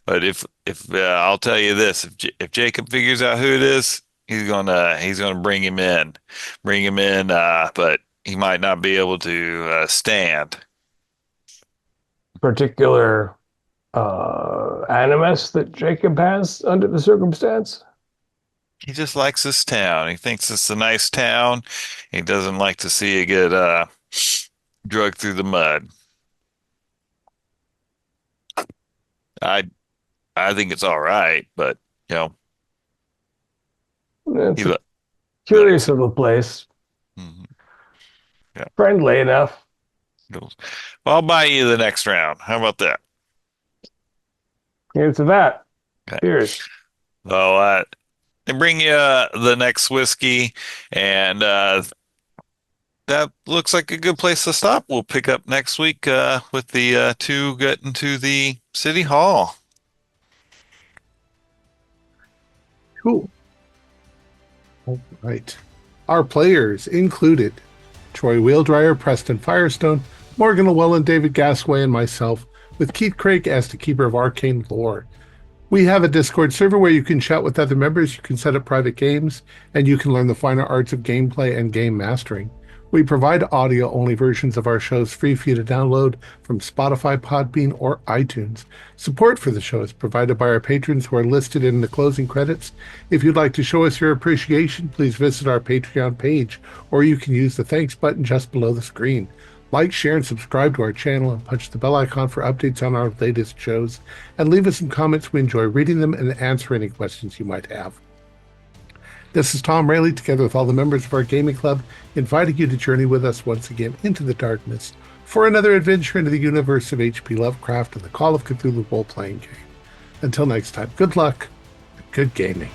C: if I'll tell you this, if Jacob figures out who it is, he's gonna bring him in. But he might not be able to stand.
E: Particular animus that Jacob has under the circumstance?
C: He just likes this town. He thinks it's a nice town. He doesn't like to see it get dragged through the mud. I I think it's all right, but you know,
E: It's
C: he
E: a
C: li-
E: curious
C: likes it.
E: little place.
C: Mhm. Yeah.
E: Friendly enough.
C: Cool. Well, I'll buy you the next round. How about that?
E: Here's to that.
C: Okay.
E: Cheers.
C: Well, and bring you the next whiskey, and that looks like a good place to stop. We'll pick up next week with the two getting to the city hall.
A: Cool. All right. Our players included Troy Wheeldryer, Preston Firestone, Morgan Llewellyn, David Gasway, and myself, with Keith Craig as the keeper of arcane lore. We have a Discord server where you can chat with other members, you can set up private games, and you can learn the finer arts of gameplay and game mastering. We provide audio-only versions of our shows free for you to download from Spotify, Podbean, or iTunes. Support for the show is provided by our patrons who are listed in the closing credits. If you'd like to show us your appreciation, please visit our Patreon page, or you can use the thanks button just below the screen. Like, share, and subscribe to our channel, and punch the bell icon for updates on our latest shows, and leave us some comments. We enjoy reading them and answer any questions you might have. This is Thom Raley, together with all the members of our gaming club, inviting you to journey with us once again into the darkness for another adventure into the universe of H.P. Lovecraft and the Call of Cthulhu role-playing game. Until next time, good luck and good gaming.